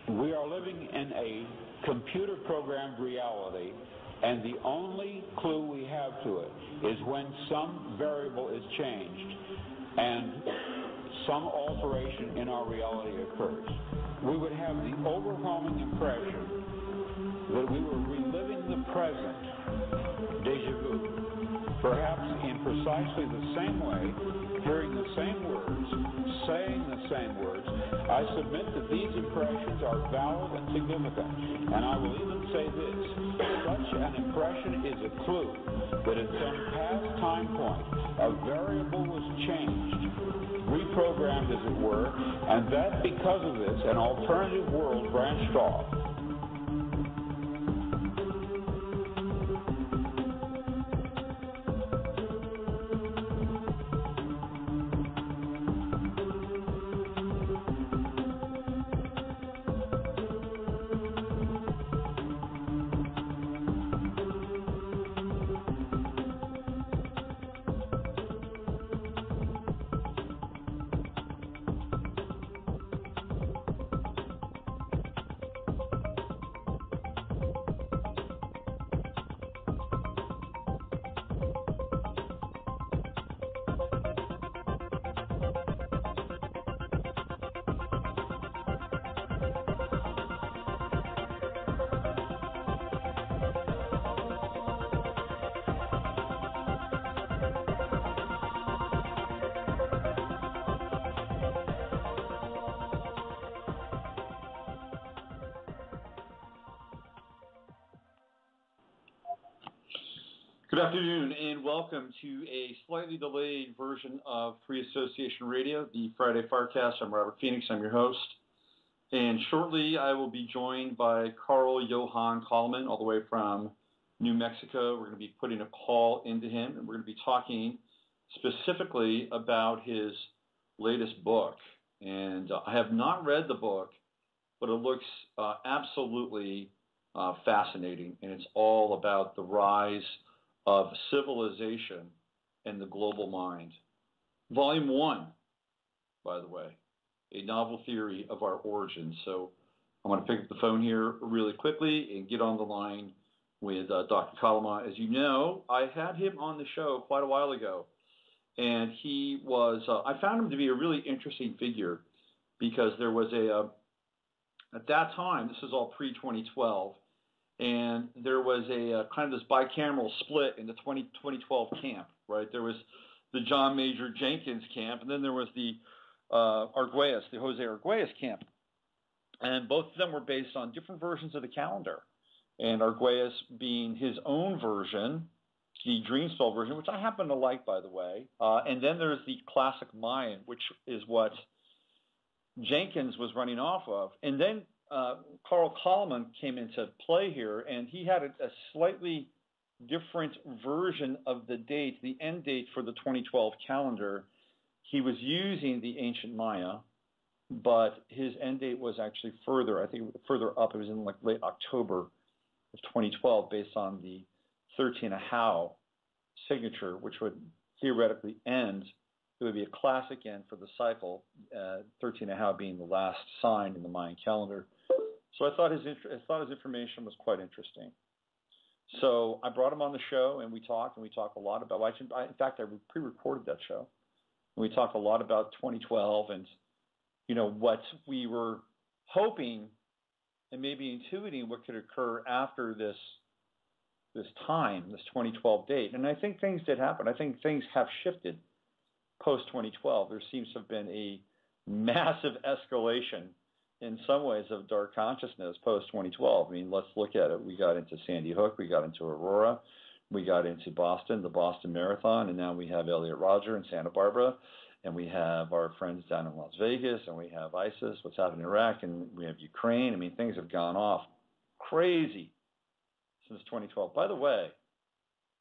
We are living in a computer-programmed reality, and the only clue we have to it is when some variable is changed and some alteration in our reality occurs. We would have the overwhelming impression that we were reliving the present, déjà vu, perhaps in precisely the same way, hearing the same words, saying the same words. I submit that these impressions are valid and significant, and I will even say this: such an impression is a clue that at some past time point a variable was changed, reprogrammed as it were, and that because of this an alternative world branched off. Good afternoon, and welcome to a slightly delayed version of Free Association Radio, the Friday FARcast. I'm Robert Phoenix. I'm your host. And shortly, I will be joined by Johan Calleman, all the way from New Mexico. We're going to be putting a call into him, and we're going to be talking specifically about his latest book. And I have not read the book, but it looks absolutely fascinating, and it's all about the rise of civilization and the global mind. Volume 1, by the way, a novel theory of our origins. So I'm going to pick up the phone here really quickly and get on the line with Dr. Calleman. As you know, I had him on the show quite a while ago, and he was, I found him to be a really interesting figure because there was at that time, this is all pre-2012, and there was a kind of this bicameral split in the 2012 camp, right? There was the John Major Jenkins camp, and then there was the Arguelles, the Jose Arguelles camp. And both of them were based on different versions of the calendar. And Arguelles being his own version, the Dreamspell version, which I happen to like, by the way. And then there's the classic Mayan, which is what Jenkins was running off of. And then Carl Calleman came into play here, and he had a slightly different version of the date, the end date for the 2012 calendar. He was using the ancient Maya, but his end date was actually further, I think further up. It was in like late October of 2012 based on the 13 Ahau signature, which would theoretically end. It would be a classic end for the cycle, 13 Ahau being the last sign in the Mayan calendar. So I thought his information was quite interesting. So I brought him on the show, and we talked a lot about, in fact, I pre-recorded that show. And we talked a lot about 2012 and, what we were hoping and maybe intuiting what could occur after this time, this 2012 date. And I think things did happen. I think things have shifted post-2012. There seems to have been a massive escalation in some ways of dark consciousness post-2012. I mean, let's look at it. We got into Sandy Hook, we got into Aurora, we got into Boston, the Boston Marathon, and now we have Elliot Rodger in Santa Barbara, and we have our friends down in Las Vegas, and we have ISIS, what's happening in Iraq, and we have Ukraine. I mean, things have gone off crazy since 2012. By the way,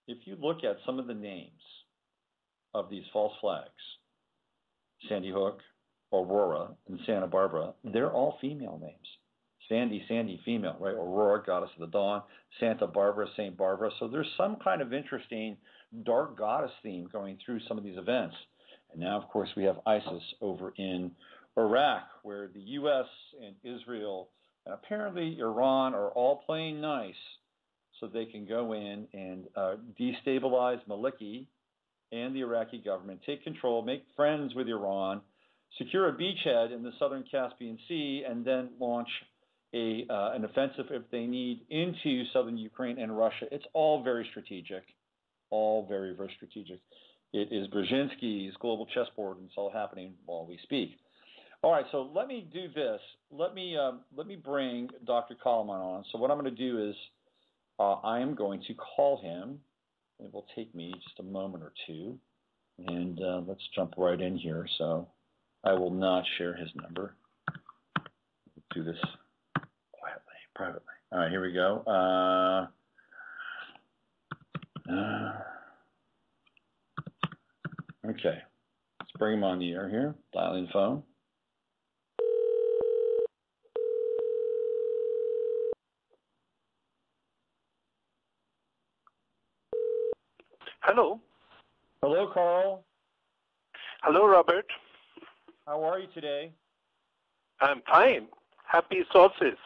if you look at some of the names of these false flags, Sandy Hook, Aurora, and Santa Barbara, they're all female names. Sandy, female, right? Aurora, goddess of the dawn. Santa Barbara, Saint Barbara. So there's some kind of interesting dark goddess theme going through some of these events. And now, of course, we have ISIS over in Iraq, where the U.S. and Israel And apparently Iran are all playing nice so they can go in and destabilize Maliki and the Iraqi government, take control, make friends with Iran, secure a beachhead in the southern Caspian Sea, and then launch an offensive, if they need, into southern Ukraine and Russia. It's all very strategic, all very, very strategic. It is Brzezinski's global chessboard, and it's all happening while we speak. All right, so let me do this. Let me bring Dr. Calleman on. So what I'm going to do is I am going to call him. It will take me just a moment or two, and let's jump right in here. So I will not share his number. Let's do this quietly, privately. All right, here we go. Okay, let's bring him on the air here. Dialing the phone. Hello. Hello, Carl. Hello, Robert. How are you today? I'm fine. Happy solstice.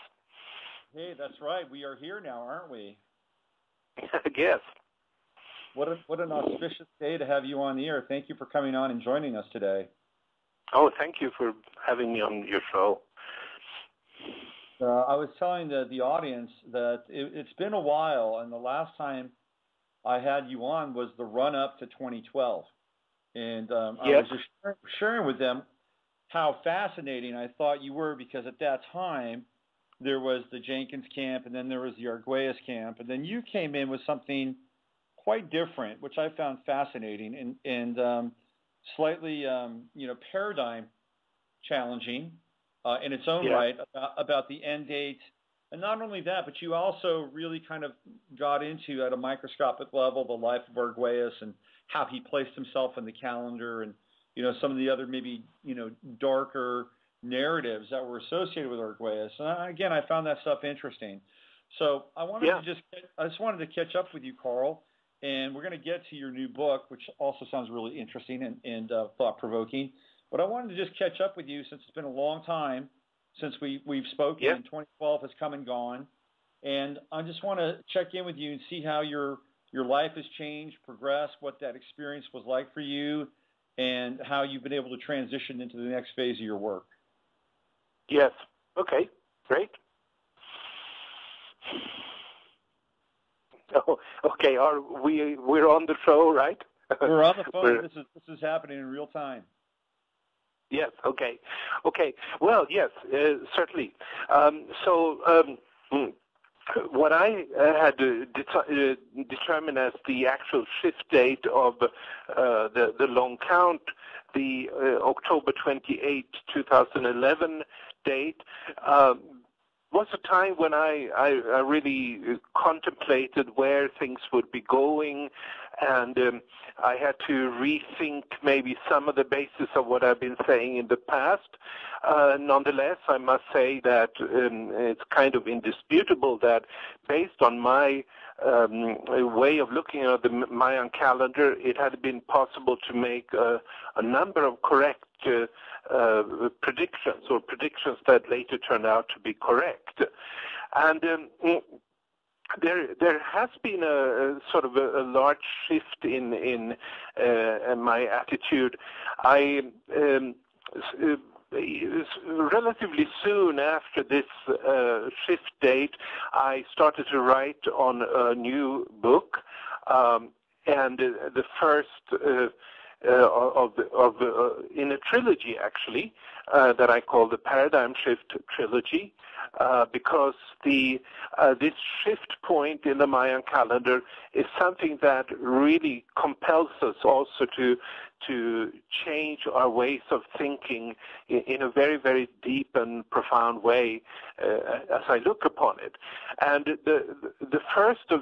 Hey, that's right. We are here now, aren't we? Yes. What an auspicious day to have you on the air. Thank you for coming on and joining us today. Oh, thank you for having me on your show. I was telling the audience that it's been a while, and the last time I had you on was the run-up to 2012. And Yes. I was just sharing with them how fascinating I thought you were, because at that time there was the Jenkins camp, and then there was the Arguelles camp, and then you came in with something quite different, which I found fascinating and slightly paradigm challenging in its own right about the end date. And not only that, but you also really kind of got into, at a microscopic level, the life of Arguelles and how he placed himself in the calendar, and some of the other maybe darker narratives that were associated with Arguelles. And again, I found that stuff interesting. So I just wanted to catch up with you, Carl, and we're going to get to your new book, which also sounds really interesting and thought-provoking. But I wanted to just catch up with you, since it's been a long time since we've spoken, and 2012 has come and gone. And I just want to check in with you and see how your life has changed, progressed, what that experience was like for you, and how you've been able to transition into the next phase of your work. Yes. Okay. Great. Oh, okay. We're on the show, right? We're on the phone. This is happening in real time. Yes. Okay. Well, yes, certainly. What I had determined as the actual shift date of the long count, the October 28, 2011 date, was a time when I really contemplated where things would be going, and I had to rethink maybe some of the basis of what I've been saying in the past. Nonetheless, I must say that it's kind of indisputable that, based on my way of looking at the Mayan calendar, it had been possible to make a number of correct predictions that later turned out to be correct. And there has been a sort of a large shift in my attitude. I relatively soon after this shift date, I started to write on a new book, and the first in a trilogy, actually, that I call the Paradigm Shift Trilogy, because this shift point in the Mayan calendar is something that really compels us also to change our ways of thinking in a very, very deep and profound way as I look upon it. And the first of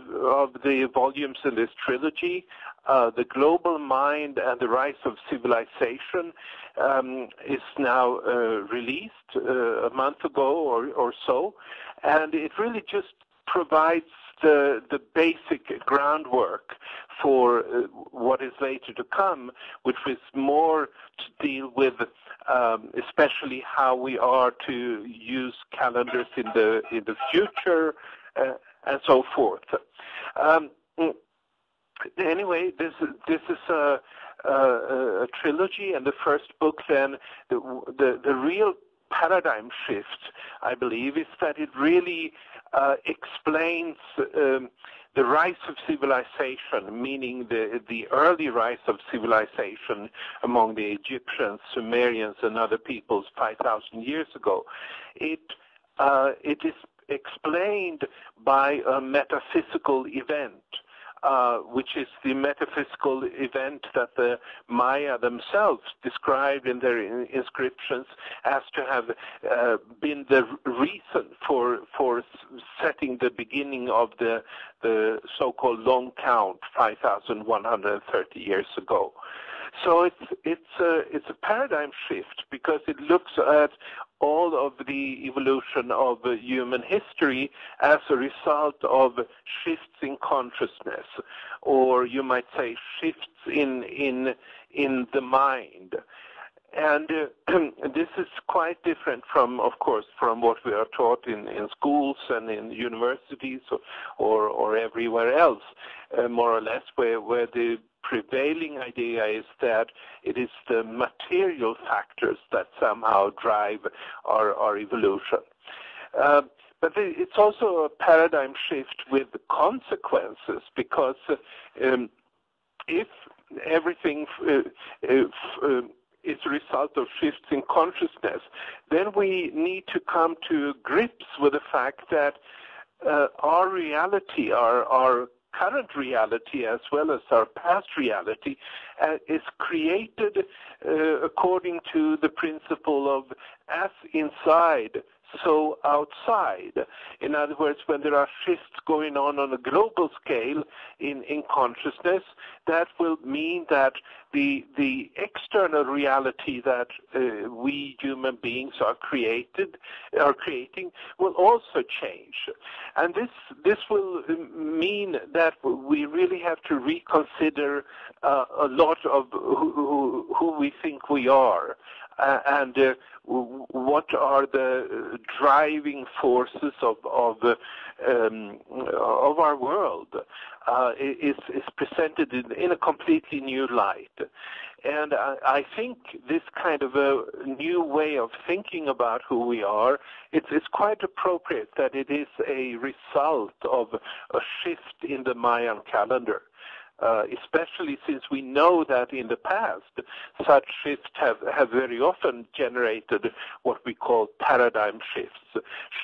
the volumes in this trilogy, The Global Mind and the Rise of Civilization, is now released a month ago or so, and it really just provides the basic groundwork for what is later to come, which is more to deal with especially how we are to use calendars in the future and so forth. Anyway, this is a trilogy, and the first book. Then the real paradigm shift, I believe, is that it really explains the rise of civilization, meaning the early rise of civilization among the Egyptians, Sumerians, and other peoples 5,000 years ago. It is explained by a metaphysical event, which is the metaphysical event that the Maya themselves described in their inscriptions as to have been the reason for setting the beginning of the so-called long count 5,130 years ago. So it's a paradigm shift because it looks at all of the evolution of human history as a result of shifts in consciousness, or you might say shifts in the mind. And this is quite different from, of course, from what we are taught in schools and in universities or everywhere else, more or less, where the prevailing idea is that it is the material factors that somehow drive our evolution. But it's also a paradigm shift with consequences, because if everything is a result of shifts in consciousness, then we need to come to grips with the fact that our reality, our current reality as well as our past reality is created according to the principle of as inside, so outside. In other words, when there are shifts going on a global scale in consciousness, that will mean that the external reality that we human beings are creating will also change. And this will mean that we really have to reconsider a lot of who we think we are. And what are the driving forces of our world is presented in a completely new light. And I think this kind of a new way of thinking about who we are, it's quite appropriate that it is a result of a shift in the Mayan calendar. Especially since we know that in the past, such shifts have very often generated what we call paradigm shifts,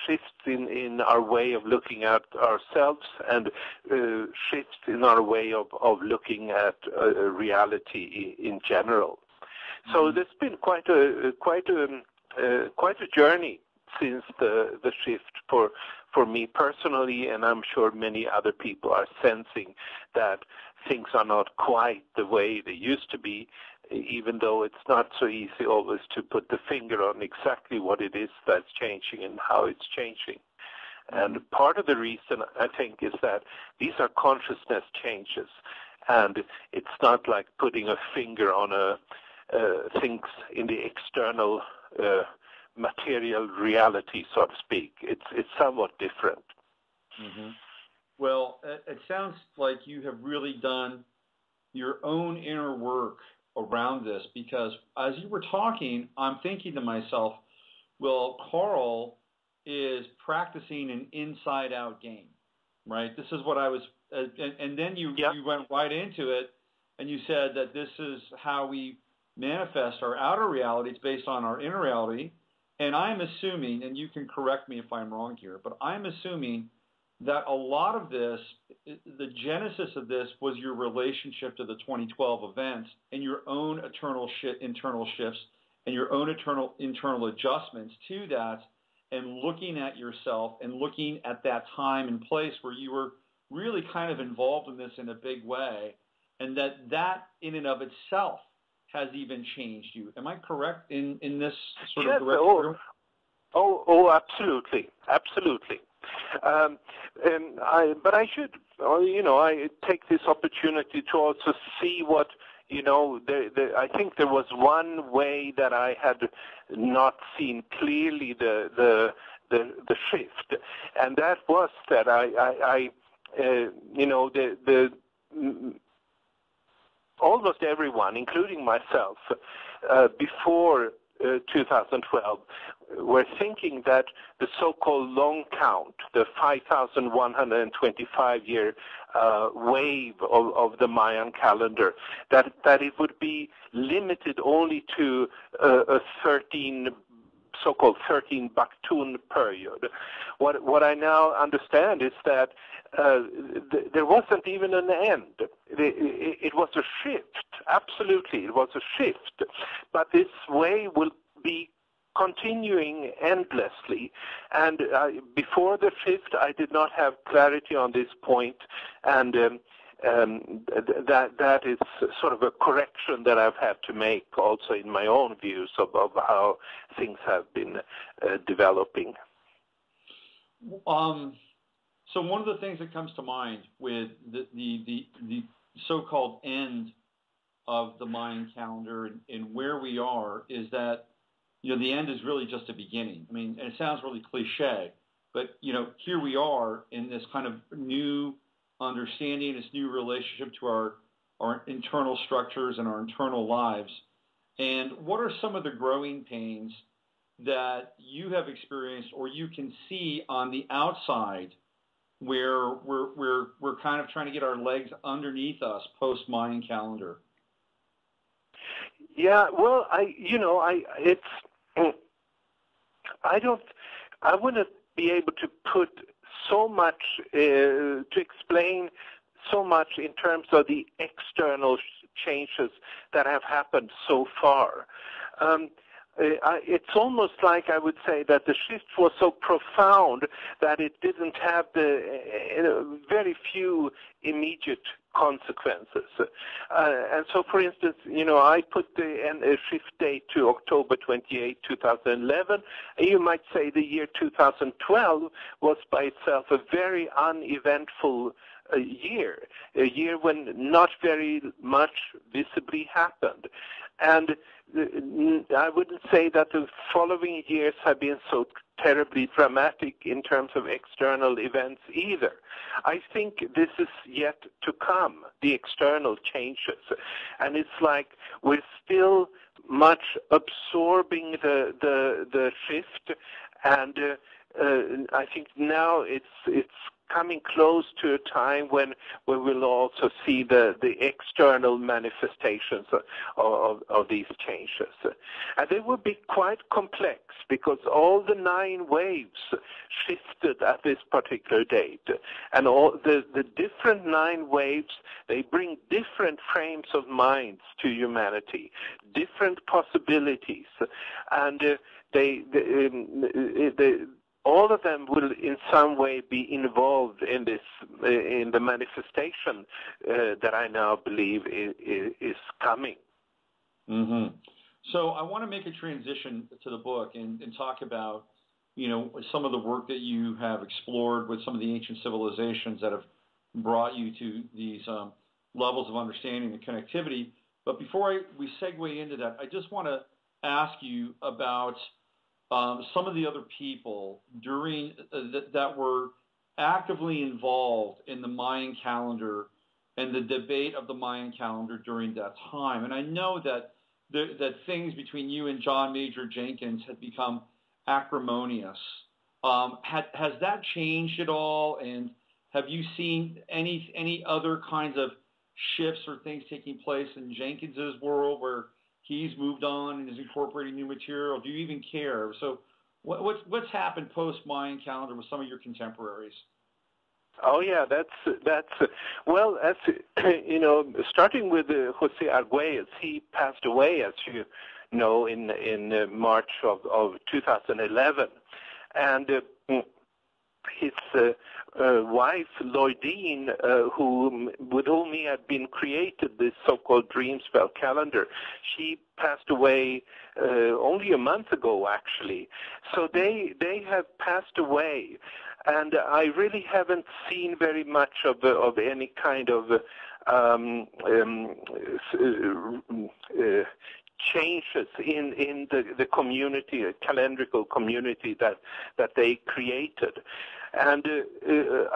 shifts in our way of looking at ourselves and shifts in our way of looking at reality in general. So there's been quite a journey since the shift for me personally, and I'm sure many other people are sensing that things are not quite the way they used to be, even though it's not so easy always to put the finger on exactly what it is that's changing and how it's changing. And part of the reason, I think, is that these are consciousness changes, and it's not like putting a finger on things in the external material reality, so to speak. It's somewhat different. Mm-hmm. Well, it sounds like you have really done your own inner work around this, because as you were talking, I'm thinking to myself, well, Carl is practicing an inside-out game, right? This is what I was, and then you went right into it, and you said that this is how we manifest our outer reality. It's based on our inner reality. And I'm assuming, and you can correct me if I'm wrong here, but I'm assuming that a lot of this, the genesis of this, was your relationship to the 2012 events and your own internal shifts and your own internal adjustments to that, and looking at yourself and looking at that time and place where you were really kind of involved in this in a big way, and that in and of itself has even changed you. Am I correct in this sort of direction? Oh, absolutely, absolutely. But I should, I take this opportunity to also see what, I think there was one way that I had not seen clearly the shift, and that was that almost everyone, including myself, before 2012, were thinking that the so-called long count, the 5,125-year wave of the Mayan calendar, that it would be limited only to a so-called 13 Baktun period. What I now understand is that there wasn't even an end. It was a shift. Absolutely, it was a shift. But this way will be continuing endlessly. And before the shift, I did not have clarity on this point, and that is sort of a correction that I've had to make also in my own views of how things have been developing. So one of the things that comes to mind with the so-called end of the Mayan calendar and where we are is that, the end is really just a beginning. I mean, and it sounds really cliche, but, here we are in this kind of new understanding, this new relationship to our internal structures and our internal lives. And what are some of the growing pains that you have experienced or you can see on the outside where we're kind of trying to get our legs underneath us post-Mayan calendar? Yeah, well, I wouldn't be able to put so much, to explain so much in terms of the external changes that have happened so far. It's almost like I would say that the shift was so profound that it didn't have very few immediate consequences. And so, for instance, I put the shift date to October 28, 2011. And you might say the year 2012 was by itself a very uneventful year, a year when not very much visibly happened. And I wouldn't say that the following years have been so terribly dramatic in terms of external events either. I think this is yet to come, the external changes. And it's like we're still much absorbing the shift, and I think now it's coming close to a time when we will also see the external manifestations of these changes. And they will be quite complex because all the 9 waves shifted at this particular date. And all the different 9 waves, they bring different frames of minds to humanity, different possibilities. And all of them will in some way be involved in this, in the manifestation that I now believe is coming. Mm-hmm. So I want to make a transition to the book and talk about, some of the work that you have explored with some of the ancient civilizations that have brought you to these levels of understanding and connectivity. But before we segue into that, I just want to ask you about some of the other people during that were actively involved in the Mayan calendar and the debate of the Mayan calendar during that time. And I know that things between you and John Major Jenkins had become acrimonious. Has that changed at all? And have you seen any other kinds of shifts or things taking place in Jenkins's world where he's moved on and is incorporating new material? Do you even care? So what's happened post-Mayan calendar with some of your contemporaries? Oh yeah, that's well, as starting with Jose Arguelles, he passed away, as you know, in March of 2011, and his wife Lloydine, with whom he had been created this so-called dream spell calendar, she passed away only a month ago, actually. So they have passed away, And I really haven't seen very much of any kind of changes in the community, calendrical community that they created. And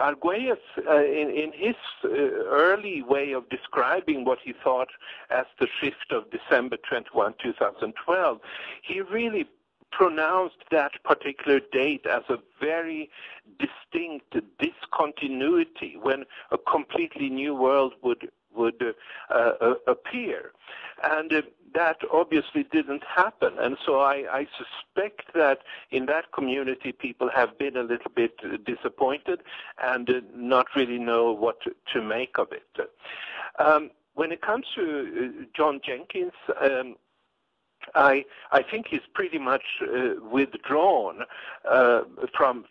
Arguelles, in his early way of describing what he thought as the shift of December 21, 2012, he really pronounced that particular date as a very distinct discontinuity when a completely new world would appear. And that obviously didn't happen. And so I suspect that in that community people have been a little bit disappointed and not really know what to make of it. When it comes to John Jenkins, I think he's pretty much withdrawn from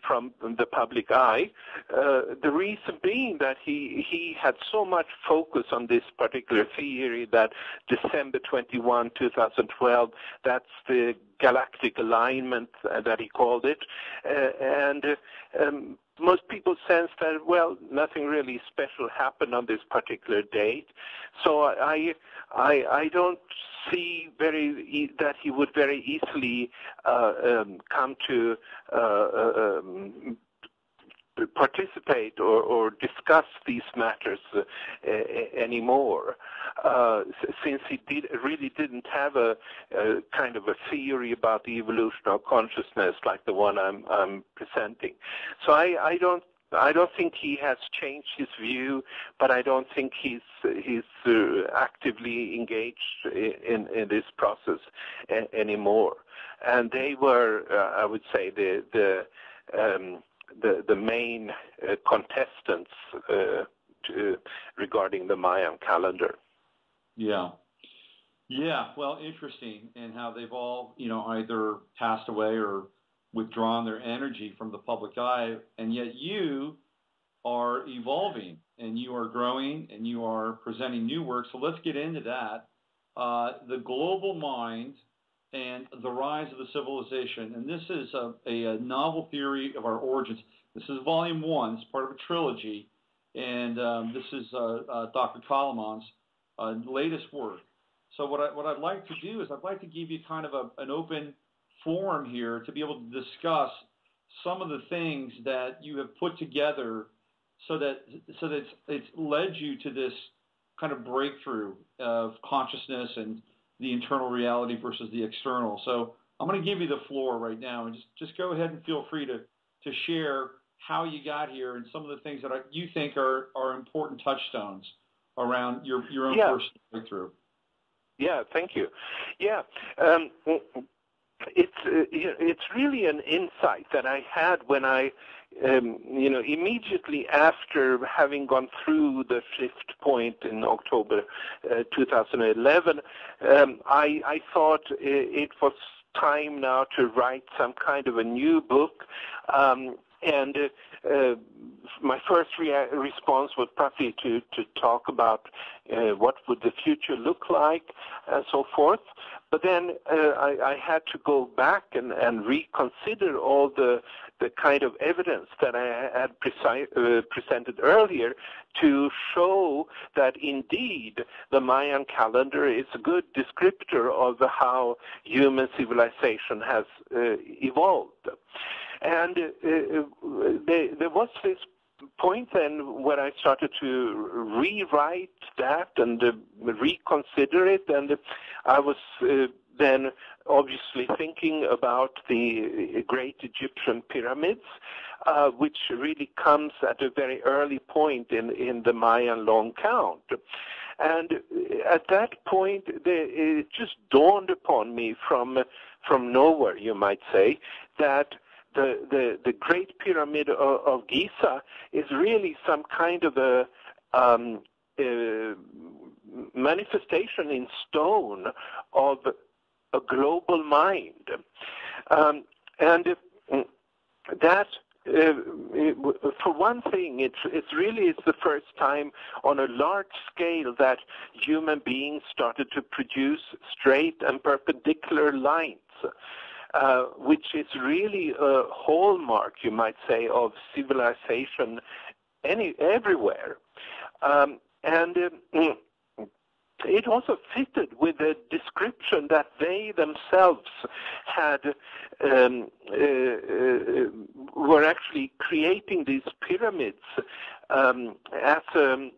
the public eye. The reason being that he had so much focus on this particular theory that December 21, 2012, that's the galactic alignment that he called it, and most people sense that, well, nothing really special happened on this particular date. So I don't see that he would very easily come to participate or discuss these matters anymore, since he really didn't have a kind of a theory about the evolution of consciousness like the one I'm presenting. So I don't think he has changed his view, but I don't think he's actively engaged in this process anymore. And they were, I would say, the main contestants regarding the Mayan calendar. Yeah. Well, interesting, and how they've all, either passed away or withdrawn their energy from the public eye, and yet you are evolving and you are growing and you are presenting new work. So let's get into that. The global mind and the rise of the civilization. And this is a novel theory of our origins. This is volume 1. It's part of a trilogy. And this is Dr. Calleman's latest work. So what I'd like to do is I'd like to give you kind of an open forum here to be able to discuss some of the things that you have put together so that it's led you to this kind of breakthrough of consciousness and the internal reality versus the external. So I'm going to give you the floor right now, and just go ahead and feel free to share how you got here and some of the things that you think are important touchstones around your own personal breakthrough. Yeah, thank you. Yeah, it's really an insight that I had when I, immediately after having gone through the shift point in October 2011, I thought it was time now to write some kind of a new book. And my first response was probably to talk about what would the future look like and so forth. But then I had to go back and reconsider all the kind of evidence that I had presented earlier to show that indeed the Mayan calendar is a good descriptor of how human civilization has evolved. And there was this point then when I started to rewrite that and reconsider it, and I was then obviously thinking about the great Egyptian pyramids, which really comes at a very early point in the Mayan long count. And at that point, it just dawned upon me from nowhere, you might say, that the Great Pyramid of Giza is really some kind of a manifestation in stone of a global mind. And that, for one thing, it's really the first time on a large scale that human beings started to produce straight and perpendicular lines. which is really a hallmark, you might say, of civilization everywhere. It also fitted with the description that they themselves had were actually creating these pyramids as a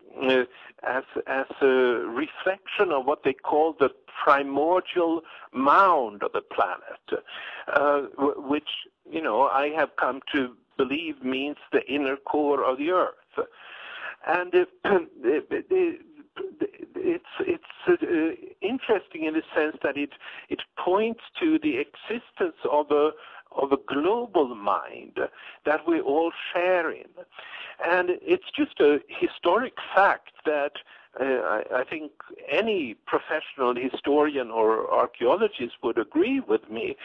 reflection of what they called the primordial mound of the planet, which I have come to believe means the inner core of the earth, and it's interesting in the sense that it points to the existence of a global mind that we all share in, and it's just a historic fact that I think any professional historian or archaeologist would agree with me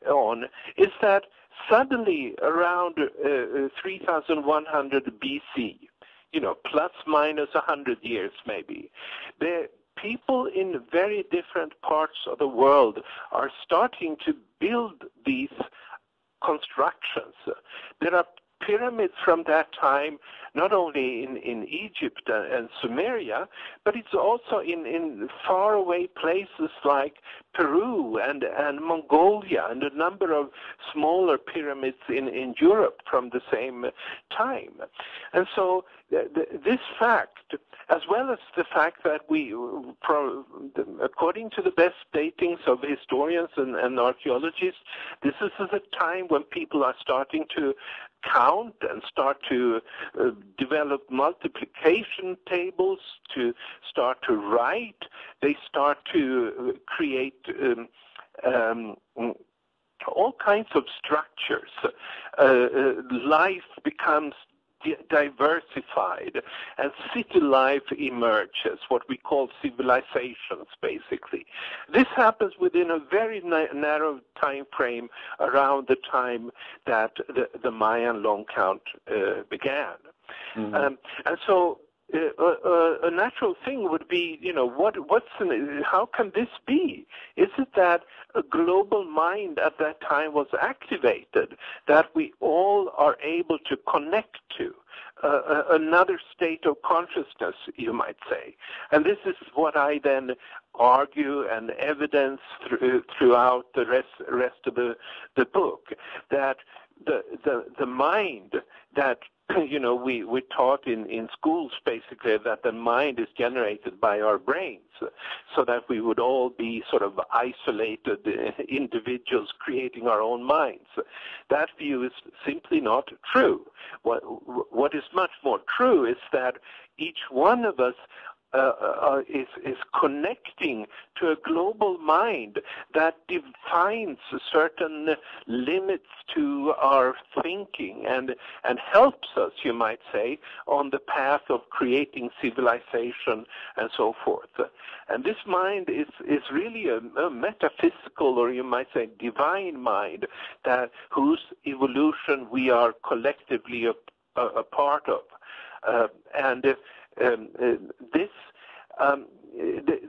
on, is that suddenly around 3100 BC, plus minus 100 years maybe, the people in very different parts of the world are starting to build these constructions. There are pyramids from that time, not only in Egypt and Sumeria, but it's also in faraway places like Peru and Mongolia, and a number of smaller pyramids in Europe from the same time. And so this fact, as well as the fact that according to the best datings of historians and archaeologists, this is a time when people are starting to count and start to develop multiplication tables, to start to write. They start to create all kinds of structures. Life becomes diversified, and city life emerges, what we call civilizations, basically. This happens within a very narrow time frame around the time that the Mayan long count began. Mm-hmm. And so a natural thing would be, how can this be? Is it that a global mind at that time was activated, that we all are able to connect to? Another state of consciousness, you might say. And this is what I then argue and evidence throughout the rest of the book, that the mind that we taught in schools, basically, that the mind is generated by our brains, so that we would all be sort of isolated individuals creating our own minds. That view is simply not true. What is much more true is that each one of us is connecting to a global mind that defines certain limits to our thinking and helps us, you might say, on the path of creating civilization and so forth. And this mind is really a metaphysical, or you might say divine mind, whose evolution we are collectively a part of.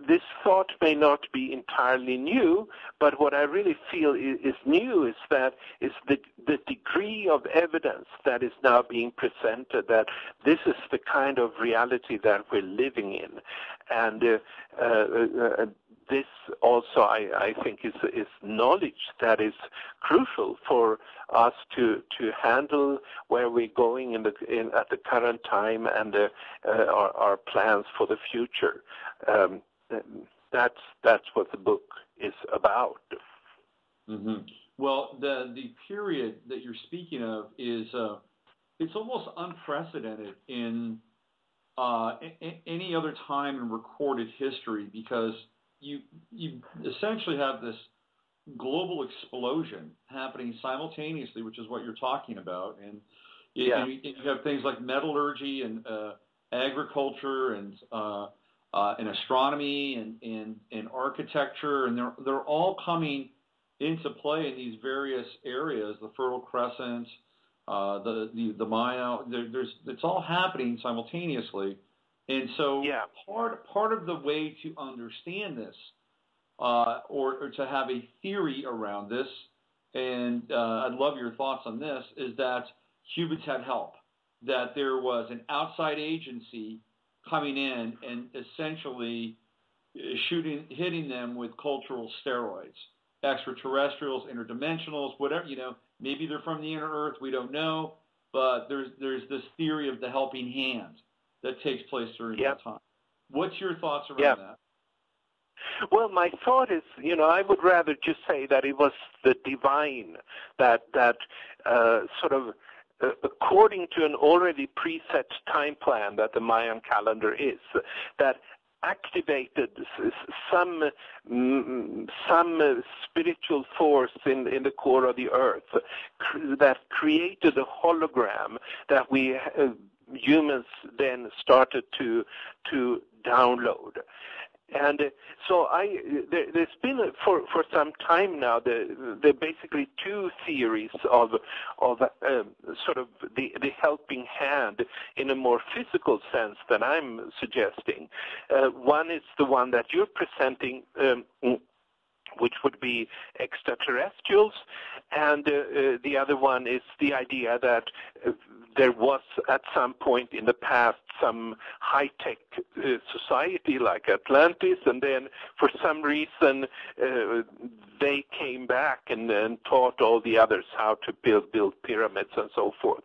This thought may not be entirely new, but what I really feel is new is the degree of evidence that is now being presented, that this is the kind of reality that we're living in. And this also, I think, is knowledge that is crucial for us to handle where we're going at the current time and our plans for the future. That's what the book is about. Mm-hmm. Well, the period that you're speaking of is it's almost unprecedented in any other time in recorded history, because you essentially have this global explosion happening simultaneously, which is what you're talking about, and you have things like metallurgy and agriculture and astronomy and architecture, and they're all coming into play in these various areas. The Fertile Crescent, the Maya, it's all happening simultaneously. And so part of the way to understand this, or to have a theory around this, and I'd love your thoughts on this, is that humans had help, that there was an outside agency coming in and essentially hitting them with cultural steroids, extraterrestrials, interdimensionals, whatever, maybe they're from the inner earth, we don't know, but there's this theory of the helping hand that takes place during that time. What's your thoughts around that? Well, my thought is, I would rather just say that it was the divine that sort of, according to an already preset time plan that the Mayan calendar is, that activated some spiritual force in the core of the earth that created a hologram that we humans then started to download. And so there's been for some time now there are basically two theories of sort of the helping hand in a more physical sense than I'm suggesting. One is the one that you're presenting, which would be extraterrestrials, and the other one is the idea that there was at some point in the past some high-tech society like Atlantis, and then for some reason they came back and taught all the others how to build pyramids and so forth.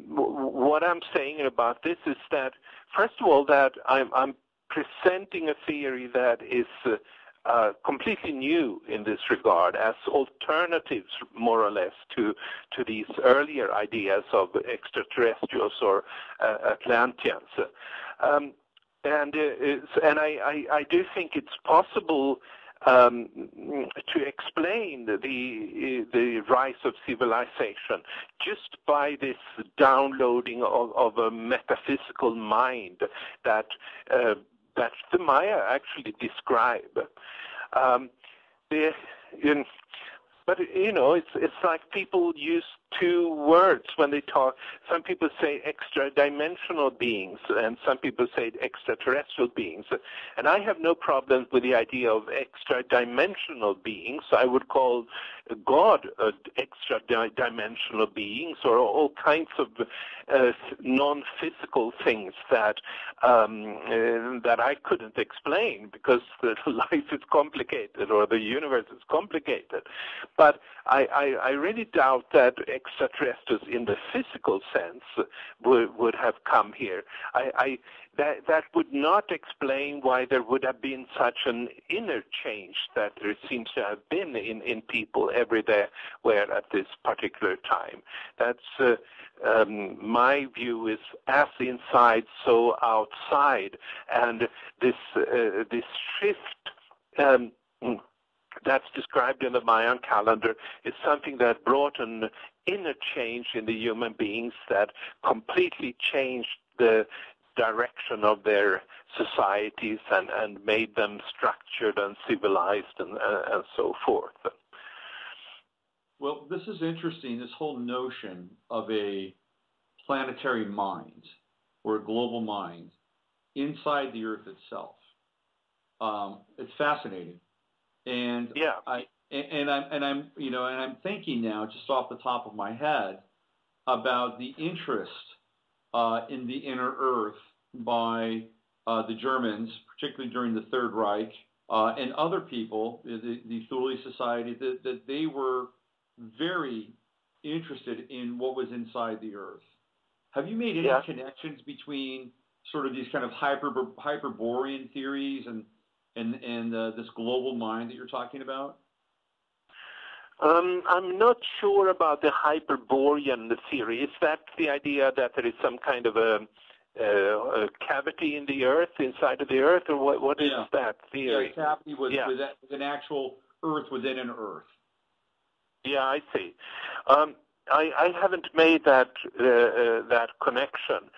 What I'm saying about this is that, first of all, that I'm presenting a theory that is completely new in this regard, as alternatives, more or less, to these earlier ideas of extraterrestrials or Atlanteans. And I do think it's possible to explain the rise of civilization just by this downloading of a metaphysical mind that the Maya actually describe. But it's like people use two words when they talk. Some people say extra-dimensional beings, and some people say extraterrestrial beings. And I have no problem with the idea of extra-dimensional beings. I would call God extra-dimensional beings, or all kinds of non-physical things that I couldn't explain because life is complicated or the universe is complicated. But I really doubt that extraterrestrials in the physical sense would have come here. That would not explain why there would have been such an inner change that there seems to have been in people everywhere at this particular time. That's my view is as inside, so outside, and this shift that's described in the Mayan calendar is something that brought an inner change in the human beings that completely changed the direction of their societies and made them structured and civilized and so forth. Well, this is interesting, this whole notion of a planetary mind or a global mind inside the Earth itself. It's fascinating. And I'm thinking now, just off the top of my head, about the interest in the inner Earth by the Germans, particularly during the Third Reich, and other people, the Thule Society, that they were very interested in what was inside the Earth. Have you made any connections between sort of these kind of Hyperborean theories and this global mind that you're talking about? I'm not sure about the Hyperborean theory. Is that the idea that there is some kind of a cavity in the Earth, inside of the Earth, or what is that theory? Yeah, a cavity with an actual Earth within an Earth. Yeah, I see. I haven't made that connection,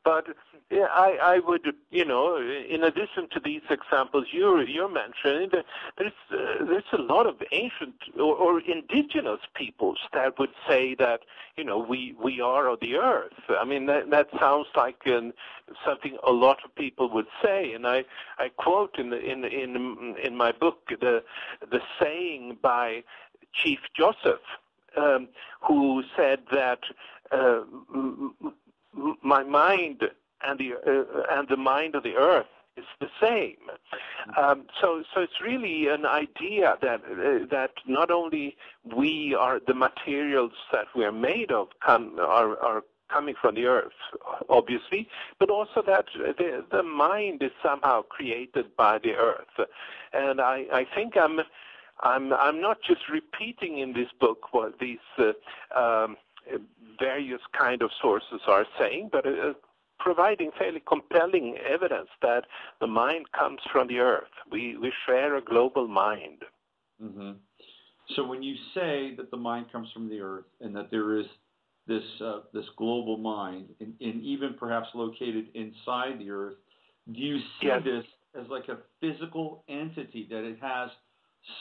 But yeah, I would, in addition to these examples you're mentioning, there's a lot of ancient or indigenous peoples that would say that, we are of the earth. I mean, that sounds like something a lot of people would say, and I quote in my book the saying by Chief Joseph, who said that my mind and the mind of the earth is the same. So it's really an idea that not only we are the materials that we are made of are coming from the earth, obviously, but also that the mind is somehow created by the earth. And I think I'm not just repeating in this book what these various kind of sources are saying, but providing fairly compelling evidence that the mind comes from the earth. We share a global mind. Mm-hmm. So when you say that the mind comes from the earth and that there is this global mind, and even perhaps located inside the earth, do you see this as like a physical entity, that it has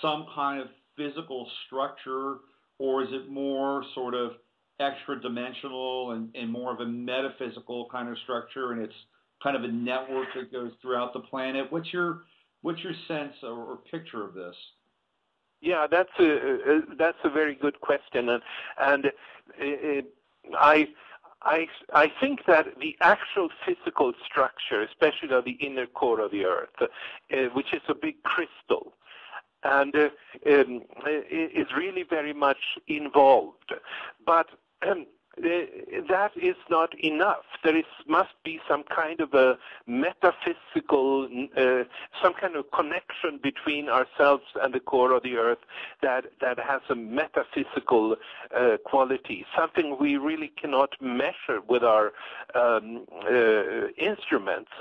some kind of physical structure, or is it more sort of extra dimensional and more of a metaphysical kind of structure, and it's kind of a network that goes throughout the planet? What's your sense or picture of this? Yeah, that's a very good question, and I think that the actual physical structure, especially of the inner core of the earth, which is a big crystal, and is really very much involved, but that is not enough. There must be some kind of a metaphysical, some kind of connection between ourselves and the core of the earth that has a metaphysical quality, something we really cannot measure with our instruments,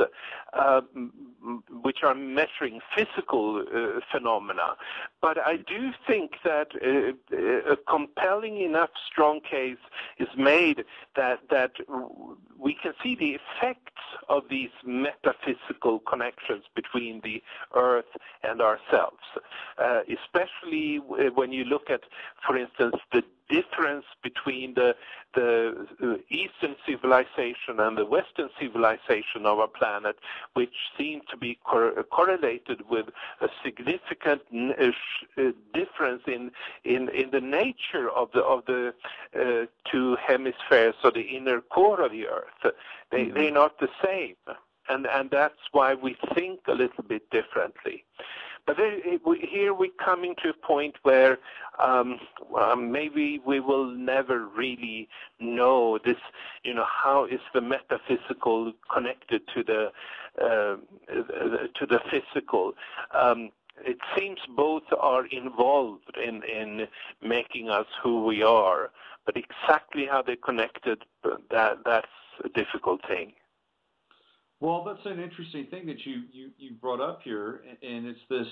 which are measuring physical phenomena. But I do think that a compelling enough strong case is made that we can see the effects of these metaphysical connections between the earth and ourselves, especially when you look at, for instance, the difference between the Eastern civilization and the Western civilization of our planet, which seem to be correlated with a significant difference in the nature of the two hemispheres, or the inner core of the earth. They're not the same, and that's why we think a little bit differently. But here we're coming to a point where maybe we will never really know this. How is the metaphysical connected to the physical? It seems both are involved in making us who we are, but exactly how they're connected, that's a difficult thing. Well, that's an interesting thing that you brought up here, and it's this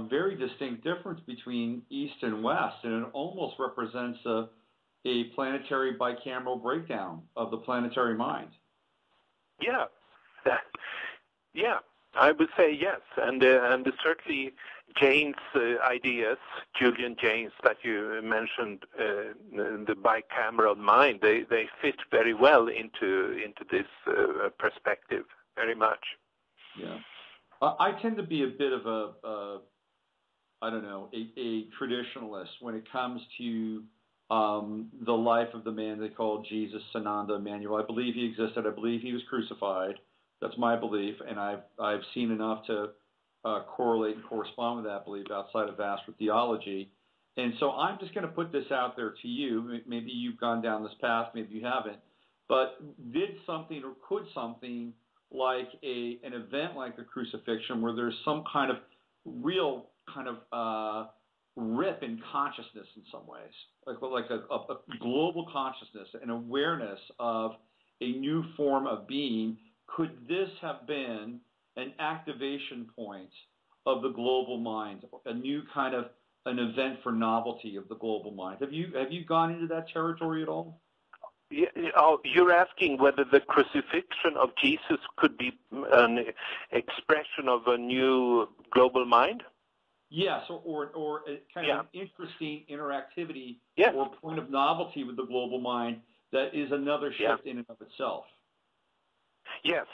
very distinct difference between East and West, and it almost represents a planetary bicameral breakdown of the planetary mind. Yeah, I would say yes, and certainly Jane's ideas, Julian Jane's that you mentioned, the bicameral mind, they fit very well into this perspective, very much. Yeah, I tend to be a bit of a traditionalist when it comes to the life of the man they call Jesus, Sananda Emmanuel. I believe he existed. I believe he was crucified. That's my belief, and I've seen enough to correlate and correspond with that belief outside of Astro theology. And so I'm just going to put this out there to you. Maybe you've gone down this path, maybe you haven't. But did something, or could something like an event like the Crucifixion, where there's some kind of real kind of rip in consciousness in some ways, like a global consciousness, an awareness of a new form of being, could this have been an activation point of the global mind, a new kind of an event for novelty of the global mind? Have you gone into that territory at all? You're asking whether the crucifixion of Jesus could be an expression of a new global mind? Yes, or a kind of an interesting interactivity Yes. or point of novelty with the global mind that is another shift in and of itself. Yes.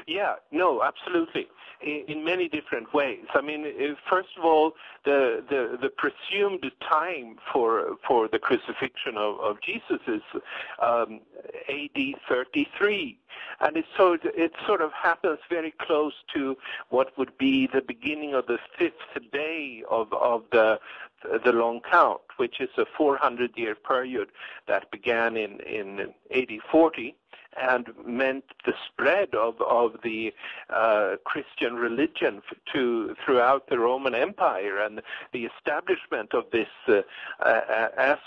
Yeah, no, absolutely. In many different ways. I mean, first of all, the presumed time for the crucifixion of Jesus is AD 33, and it sort of happens very close to what would be the beginning of the 5th day of the long count, which is a 400-year period that began in AD 40. And meant the spread of the Christian religion throughout the Roman Empire and the establishment of this as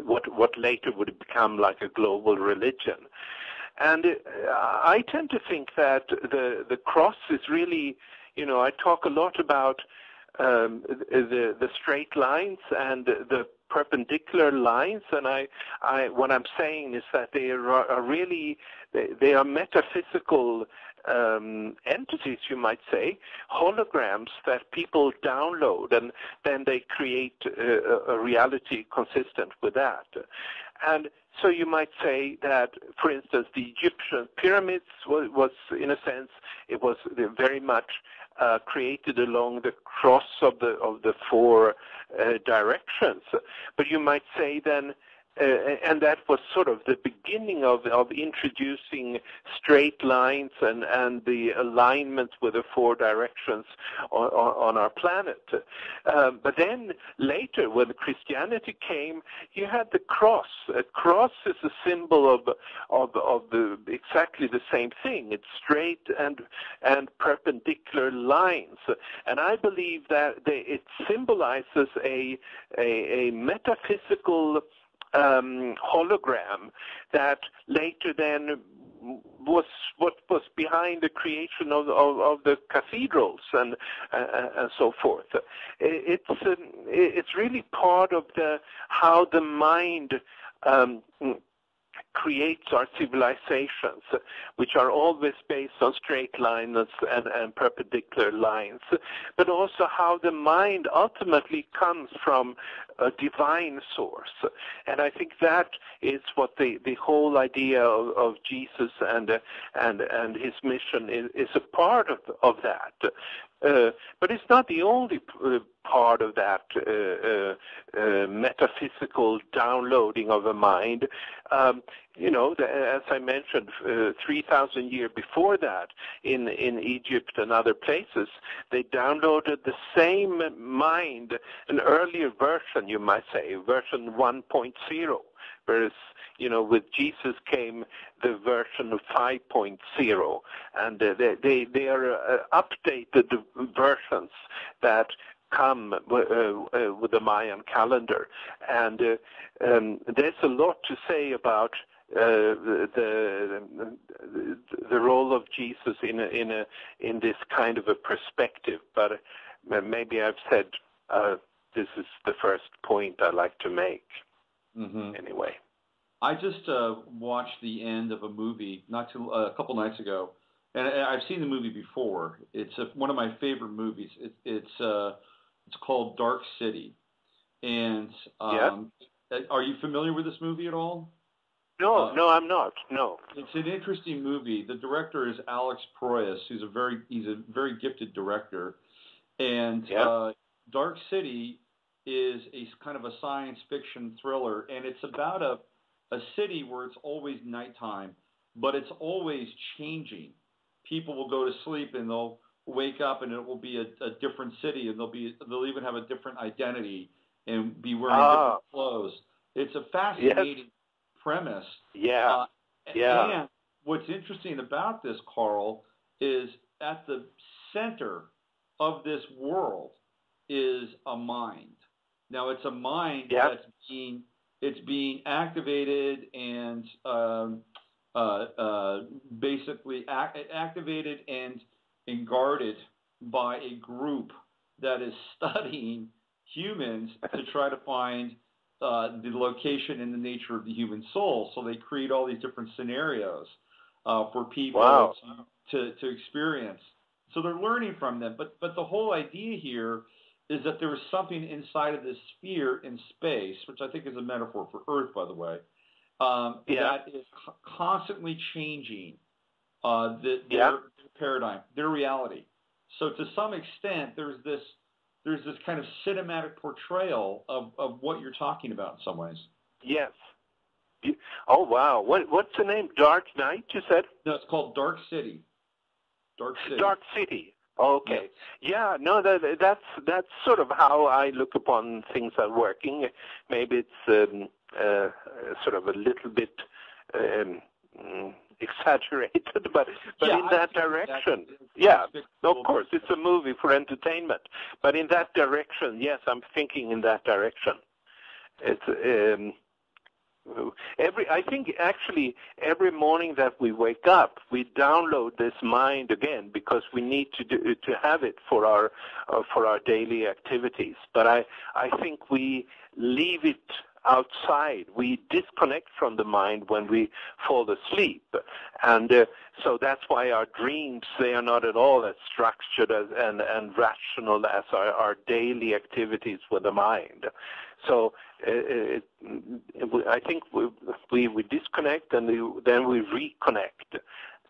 what later would become like a global religion. And I tend to think that the cross is really, I talk a lot about the straight lines and the perpendicular lines, and what I'm saying is that they are really they are metaphysical entities, you might say, holograms that people download, and then they create a reality consistent with that. And so you might say that, for instance, the Egyptian pyramids was in a sense, it was very much created along the cross of the 4 directions. But you might say then, and that was sort of the beginning of introducing straight lines and the alignment with the 4 directions on our planet. But then later, when Christianity came, you had the cross. A cross is a symbol of exactly the same thing. It's straight and perpendicular lines, and I believe that it symbolizes a metaphysical hologram that later then was what was behind the creation of the cathedrals and so forth. It's really part of how the mind creates our civilizations, which are always based on straight lines and perpendicular lines, but also how the mind ultimately comes from a divine source. And I think that is what the whole idea of Jesus and his mission is a part of that. But it's not the only part of that metaphysical downloading of the mind. As I mentioned, 3,000 years before that, in Egypt and other places, they downloaded the same mind, an earlier version, you might say, version 1.0, whereas with Jesus came the version of 5.0, and they are updated versions that come with the Mayan calendar, and there's a lot to say about the role of Jesus in this kind of a perspective. But maybe I've said this is the first point I like to make. Mm-hmm. Anyway. I just watched the end of a movie a couple nights ago, and I've seen the movie before. It's one of my favorite movies. It's called Dark City, and are you familiar with this movie at all? No, I'm not. No. It's an interesting movie. The director is Alex Proyas, he's a very gifted director, and Dark City is a kind of a science fiction thriller, and it's about a city where it's always nighttime, but it's always changing. People will go to sleep and they'll wake up and it will be a different city, and they'll even have a different identity and be wearing different clothes. It's a fascinating premise. And what's interesting about this, Carl, is at the center of this world is a mind. Now, it's a mind that's being activated and basically activated and guarded by a group that is studying humans to try to find the location and the nature of the human soul. So they create all these different scenarios for people to experience. So they're learning from them. But the whole idea here is that there is something inside of this sphere in space, which I think is a metaphor for Earth, by the way, that is constantly changing their paradigm, their reality. So to some extent, there's this kind of cinematic portrayal of what you're talking about in some ways. Yes. Oh, wow. What's the name? Dark Knight, you said? No, it's called Dark City. Dark City. Dark City. Okay. Yeah, no, that's sort of how I look upon things are working. Maybe it's sort of a little bit exaggerated, but in that direction. Of course, it's a movie for entertainment. But in that direction, yes, I'm thinking in that direction. It's I think actually every morning that we wake up, we download this mind again because we need to have it for our daily activities. But I think we leave it outside. We disconnect from the mind when we fall asleep, and so that's why our dreams, they are not at all as structured and rational as our daily activities with the mind. So I think we disconnect and then we reconnect.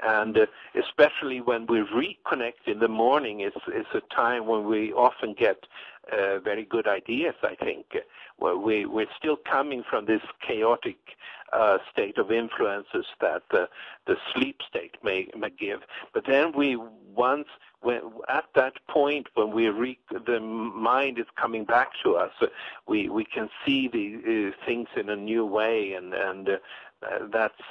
And especially when we reconnect in the morning is a time when we often get very good ideas, I think. Well, we're still coming from this chaotic state of influences that the sleep state may give. But then at that point when the mind is coming back to us, we can see the things in a new way, and that's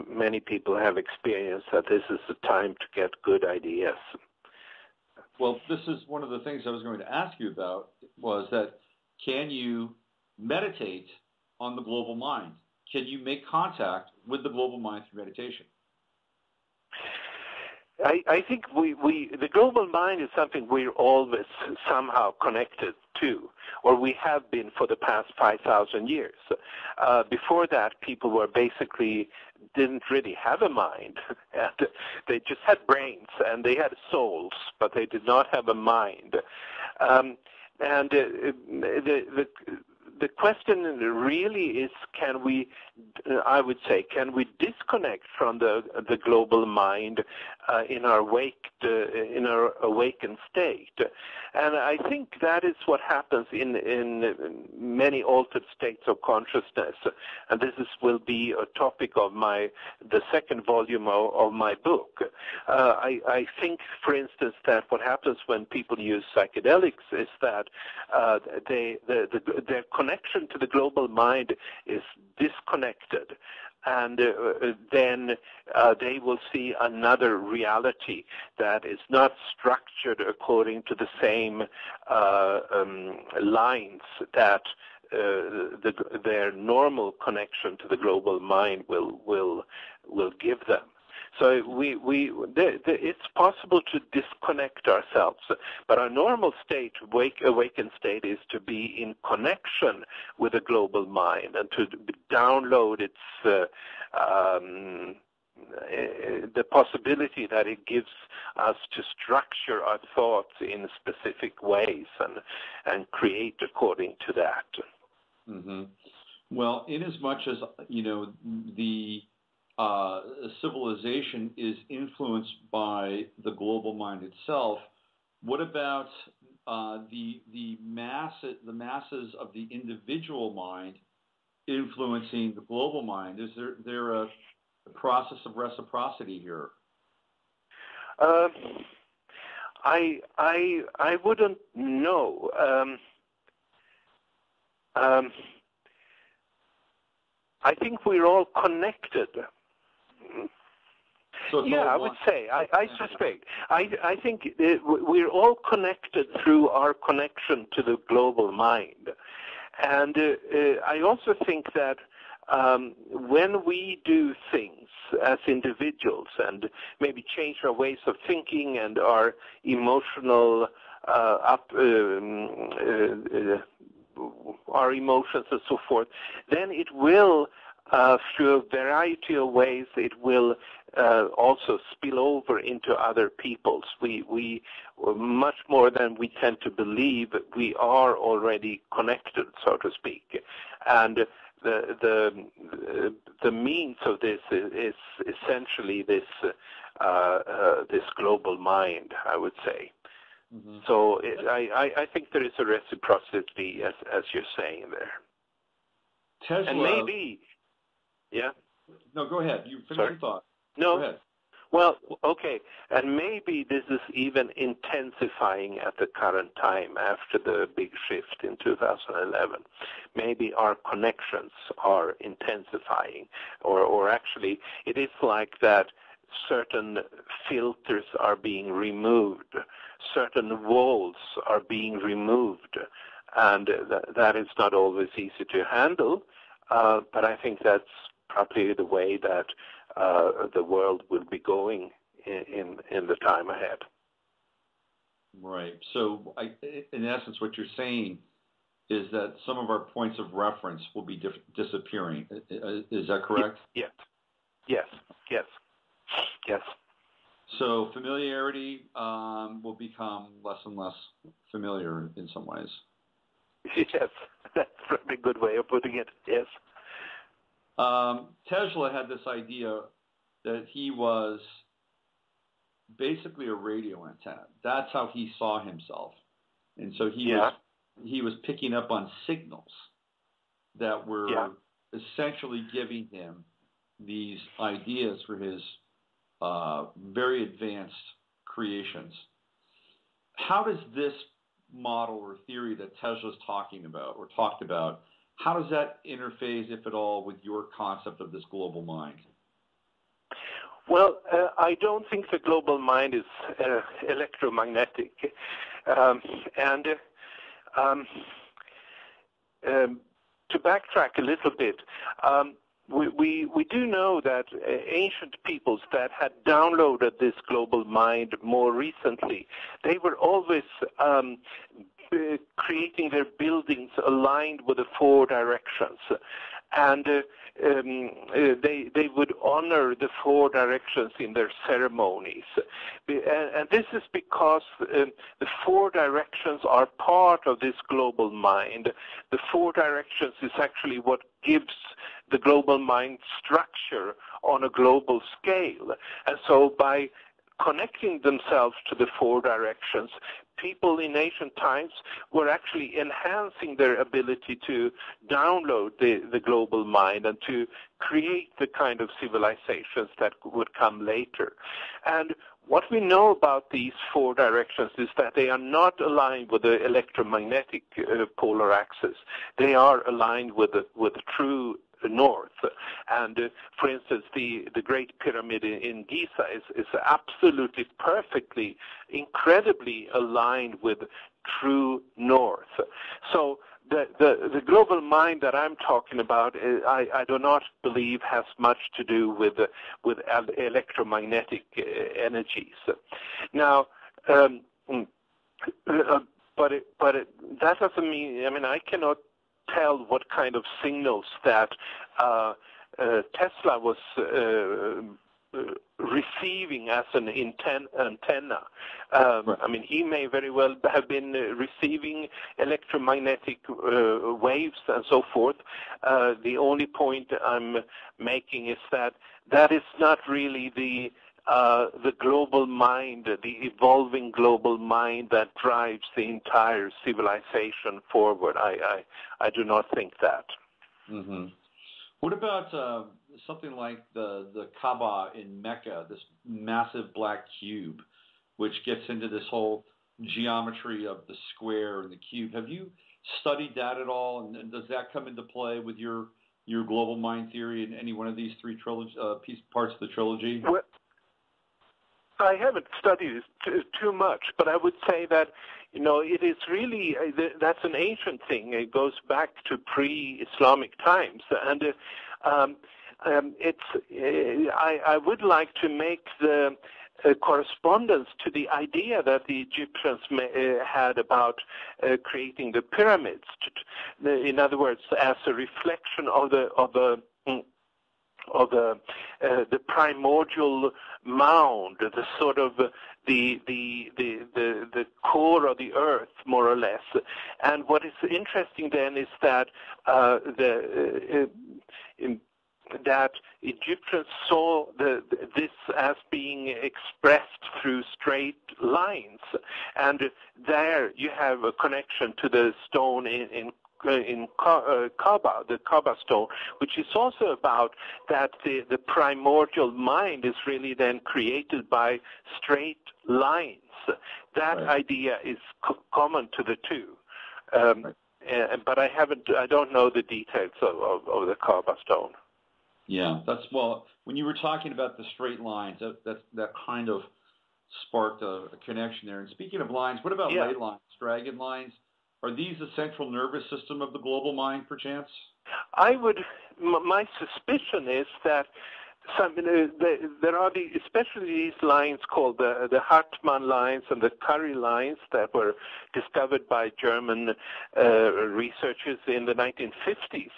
many people have experienced that this is the time to get good ideas. Well, this is one of the things I was going to ask you about, was that can you meditate on the global mind? Can you make contact with the global mind through meditation? I think the global mind is something we're always somehow connected to, or we have been for the past 5,000 years. Before that, people didn't really have a mind. And they just had brains, and they had souls, but they did not have a mind. The question really is, can we disconnect from the global mind in our awakened state? And I think that is what happens in many altered states of consciousness. And this will be a topic of the second volume of my book. I think, for instance, that what happens when people use psychedelics is that their connection to the global mind is disconnected, and then they will see another reality that is not structured according to the same lines that their normal connection to the global mind will give them. So it's possible to disconnect ourselves, but our normal state, awakened state, is to be in connection with the global mind and to download its the possibility that it gives us to structure our thoughts in specific ways and create according to that. Mm-hmm. Well, in as much as the civilization is influenced by the global mind itself, what about the masses of the individual mind influencing the global mind? Is there a process of reciprocity here? I wouldn't know. I think we're all connected. So I would say, I suspect. I think we're all connected through our connection to the global mind. And I also think that when we do things as individuals and maybe change our ways of thinking and our emotional our emotions and so forth, then it will, through a variety of ways, it will also spill over into other peoples. We much more than we tend to believe, we are already connected, so to speak, and the means of this is essentially this global mind, I would say. Mm-hmm. So I think there is a reciprocity, as you're saying there. Tesla, and maybe, yeah. No, go ahead. You finish your thought. No. Go ahead. Well, okay, and maybe this is even intensifying at the current time after the big shift in 2011. Maybe our connections are intensifying, or actually it is like that certain filters are being removed, certain walls are being removed, and that is not always easy to handle, but I think that's probably the way that the world will be going in the time ahead. Right. So, in essence, what you're saying is that some of our points of reference will be disappearing. Is that correct? Yes. So familiarity will become less and less familiar in some ways. Yes, that's a very good way of putting it, yes. Tesla had this idea that he was basically a radio antenna. That's how he saw himself. And so he was picking up on signals that were essentially giving him these ideas for his very advanced creations. How does this model or theory that Tesla's talking about or talked about, how does that interface, if at all, with your concept of this global mind? Well, I don't think the global mind is electromagnetic. To backtrack a little bit, we do know that ancient peoples that had downloaded this global mind more recently, they were always creating their buildings aligned with the four directions. And they would honor the four directions in their ceremonies. And this is because the four directions are part of this global mind. The four directions is actually what gives the global mind structure on a global scale. And so by connecting themselves to the four directions, people in ancient times were actually enhancing their ability to download the global mind and to create the kind of civilizations that would come later. And what we know about these four directions is that they are not aligned with the electromagnetic polar axis. They are aligned with the true north. And for instance, the Great Pyramid in Giza is absolutely perfectly, incredibly aligned with true north. So the global mind that I'm talking about, I do not believe has much to do with electromagnetic energies. Now, but that doesn't mean, I mean, I cannot tell what kind of signals that Tesla was receiving as an antenna. I mean, he may very well have been receiving electromagnetic waves and so forth. The only point I'm making is that is not really the global mind, the evolving global mind that drives the entire civilization forward. I do not think that. Mm-hmm. What about something like the Kaaba in Mecca, this massive black cube, which gets into this whole geometry of the square and the cube? Have you studied that at all, and does that come into play with your global mind theory in any one of these three parts of the trilogy? Well, I haven't studied it too much, but I would say that, it is really, that's an ancient thing. It goes back to pre-Islamic times. And I would like to make the correspondence to the idea that the Egyptians had about creating the pyramids. In other words, as a reflection of the primordial mound, the sort of the core of the earth, more or less. And what is interesting then is that that Egyptians saw this as being expressed through straight lines, and there you have a connection to the stone in Kaaba, the Kaaba stone, which is also about that the primordial mind is really then created by straight lines. That idea is common to the two. But I don't know the details of the Kaaba stone. Yeah, when you were talking about the straight lines, that kind of sparked a connection there. And speaking of lines, what about ley lines, dragon lines? Are these the central nervous system of the global mind, perchance? My suspicion is that there are especially these lines called the Hartmann lines and the Curry lines that were discovered by German researchers in the 1950s,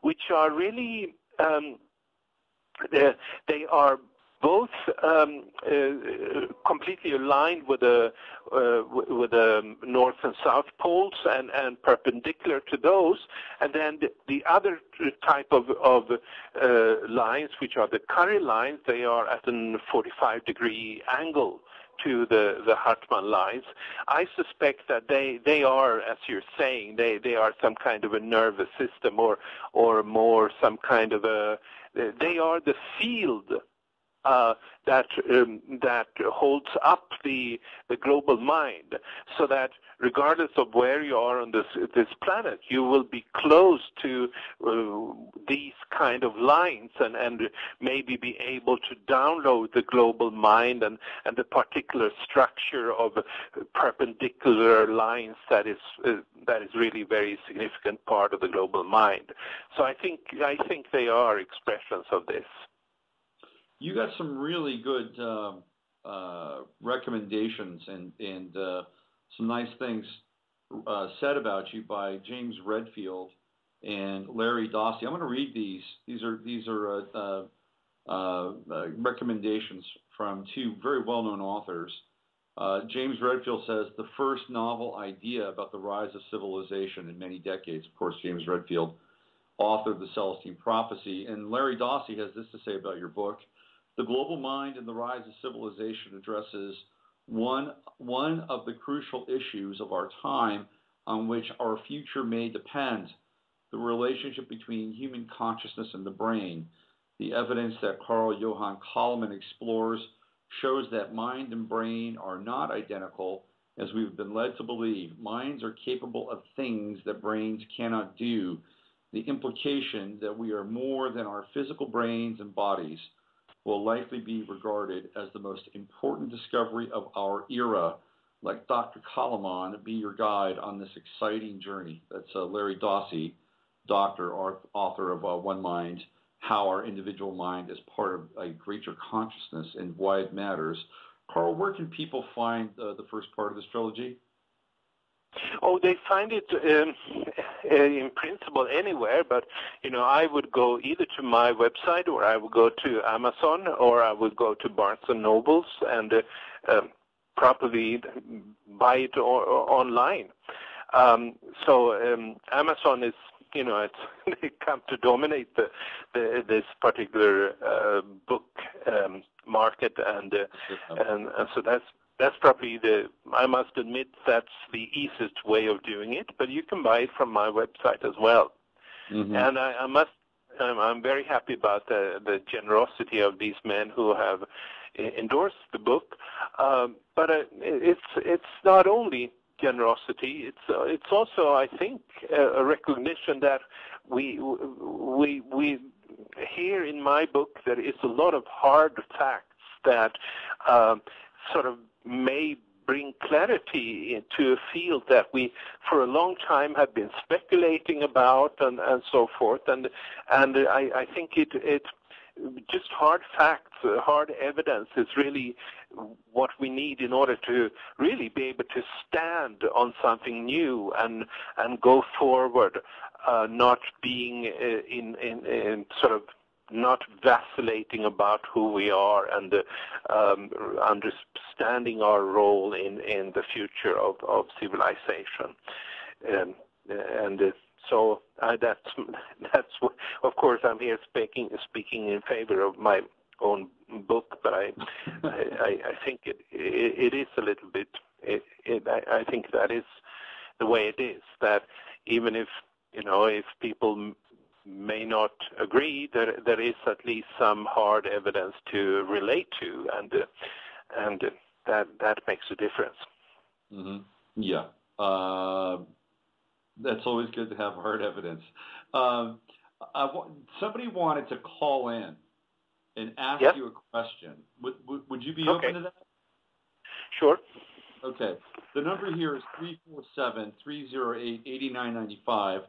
which are really they are both completely aligned with the north and south poles and perpendicular to those, and then the other type of lines, which are the Curry lines, they are at an 45-degree angle to the Hartmann lines. I suspect that they are, as you're saying, they are some kind of a nervous system or more some kind of they are the field that holds up the global mind, so that regardless of where you are on this planet, you will be close to these kind of lines and maybe be able to download the global mind and the particular structure of perpendicular lines that is really a very significant part of the global mind. So I think they are expressions of this. You got some really good recommendations and some nice things said about you by James Redfield and Larry Dossey. I'm going to read these. These are recommendations from two very well-known authors. James Redfield says, the first novel idea about the rise of civilization in many decades. Of course, James Redfield authored The Celestine Prophecy. And Larry Dossey has this to say about your book. The global mind and the rise of civilization addresses one of the crucial issues of our time on which our future may depend, the relationship between human consciousness and the brain. The evidence that Carl Johan Calleman explores shows that mind and brain are not identical, as we've been led to believe. Minds are capable of things that brains cannot do. The implication that we are more than our physical brains and bodies will likely be regarded as the most important discovery of our era. Let Dr. Calleman be your guide on this exciting journey. That's Larry Dossey, doctor, author of One Mind, How Our Individual Mind is Part of a Greater Consciousness and Why It Matters. Carl, where can people find the first part of this trilogy? Oh, they find it in principle anywhere, but I would go either to my website, or I would go to Amazon, or I would go to Barnes and Nobles and probably buy it online. So Amazon is, they come to dominate this particular book market, and so that's probably I must admit, that's the easiest way of doing it, but you can buy it from my website as well. Mm-hmm. And I'm very happy about the generosity of these men who have endorsed the book. But it's not only generosity; it's also, I think, a recognition that we here in my book there is a lot of hard facts that sort of may bring clarity into a field that we for a long time have been speculating about and so forth, and I think it just hard facts, hard evidence is really what we need in order to really be able to stand on something new and go forward, not being in sort of not vacillating about who we are and understanding our role in the future of civilization. So that's of course I'm here speaking in favor of my own book, but I think it is a little bit. I think that is the way it is. That even if people may not agree, there is at least some hard evidence to relate to, and that makes a difference. Mm-hmm. Yeah. That's always good to have hard evidence. Somebody wanted to call in and ask you a question. Would you be open to that? Sure. Okay. The number here is 347-308-8995.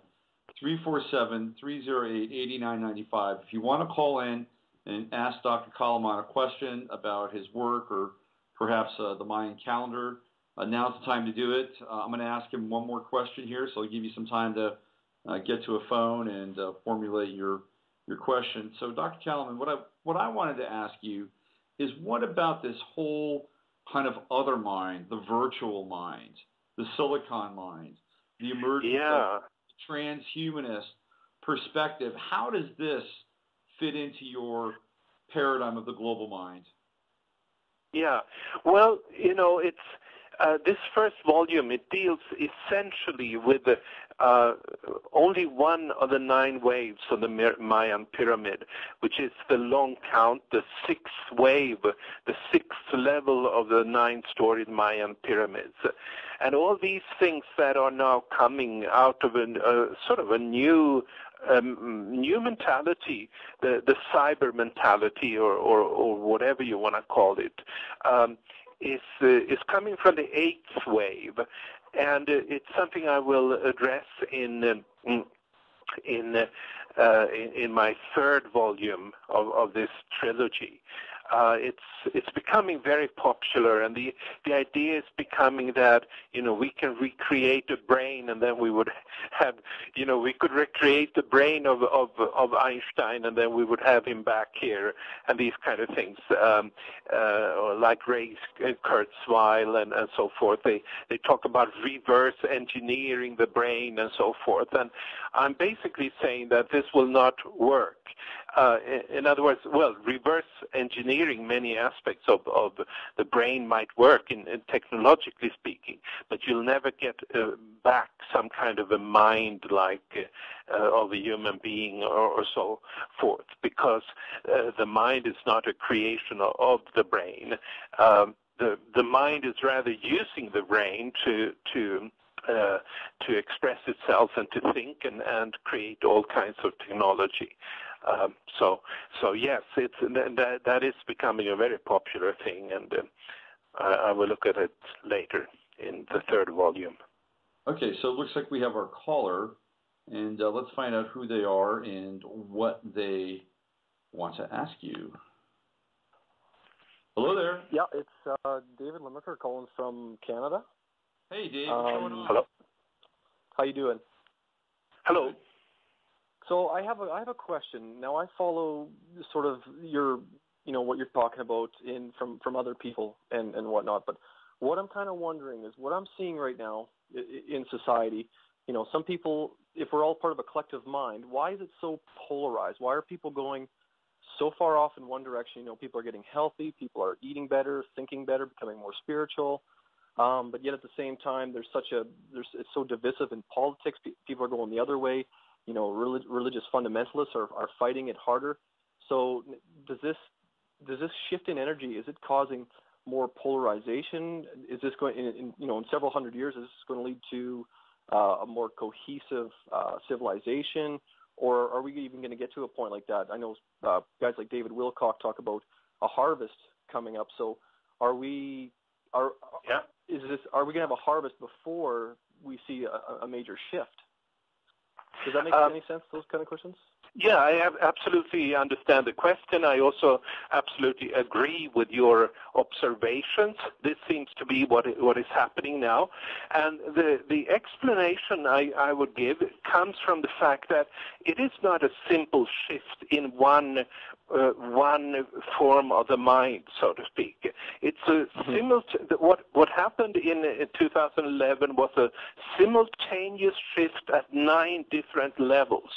347-308-8995. If you want to call in and ask Dr. Calleman a question about his work or perhaps the Mayan calendar, now's the time to do it. I'm going to ask him one more question here, so I'll give you some time to get to a phone and formulate your question. So, Dr. Calleman, what I wanted to ask you is, what about this whole kind of other mind, the virtual mind, the silicon mind, the emergence of transhumanist perspective? How does this fit into your paradigm of the global mind? Yeah, well, it's this first volume, it deals essentially with only one of the 9 waves of the Mayan pyramid, which is the long count, the 6th wave, the 6th level of the 9-storied Mayan pyramids. And all these things that are now coming out of sort of a new mentality, the cyber mentality or whatever you want to call it, is coming from the 8th wave, and it's something I will address in my 3rd volume of this trilogy. It's becoming very popular, and the idea is becoming that we can recreate a brain, and then we would have we could recreate the brain of Einstein, and then we would have him back here, and these kind of things, like Ray Kurzweil and so forth. They talk about reverse engineering the brain and so forth, and I'm basically saying that this will not work. In other words, reverse engineering many aspects of the brain might work in technologically speaking, but you'll never get back some kind of a mind like of a human being or so forth, because the mind is not a creation of the brain. The mind is rather using the brain to express itself and to think and create all kinds of technology. So yes, that is becoming a very popular thing, and I will look at it later in the 3rd volume. Okay, so it looks like we have our caller, and let's find out who they are and what they want to ask you. Hello there. Yeah, it's David Limericker calling from Canada. Hey, Dave. What's going on? Hello. How you doing? Hello. So I have a question. Now I follow sort of your what you're talking about from other people and whatnot. But what I'm kind of wondering is what I'm seeing right now in society. Some people, if we're all part of a collective mind, why is it so polarized? Why are people going so far off in one direction? People are getting healthy, people are eating better, thinking better, becoming more spiritual. But yet at the same time, it's so divisive in politics. People are going the other way. Religious fundamentalists are fighting it harder. So does this shift in energy, is it causing more polarization? Is this going in several hundred years? Is this going to lead to a more cohesive civilization, or are we even going to get to a point like that? I know guys like David Wilcock talk about a harvest coming up. So are we going to have a harvest before we see a major shift? Does that make any sense, those kind of questions? Yeah, I absolutely understand the question. I also absolutely agree with your observations. This seems to be what is happening now. And the explanation I would give comes from the fact that it is not a simple shift in one form of the mind, so to speak. It's a what happened in 2011 was a simultaneous shift at 9 different levels.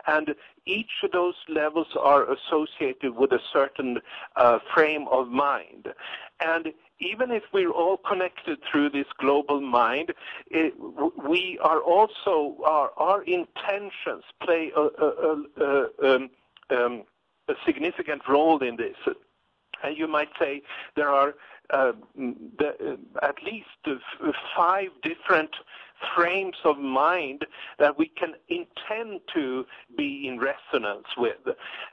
And each of those levels are associated with a certain frame of mind. And even if we're all connected through this global mind, we are also, our intentions play a significant role in this. And you might say there are at least 5 different frames of mind that we can intend to be in resonance with.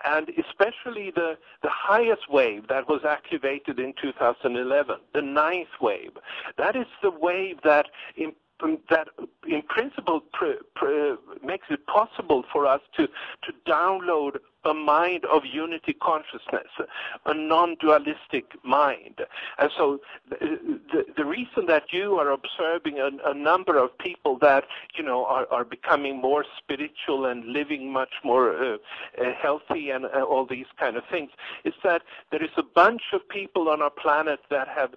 And especially the highest wave that was activated in 2011, the 9th wave, that is the wave that in principle makes it possible for us to download a mind of unity consciousness, a non-dualistic mind. And so the reason that you are observing a number of people that, are becoming more spiritual and living much more healthy and all these kind of things, is that there is a bunch of people on our planet that have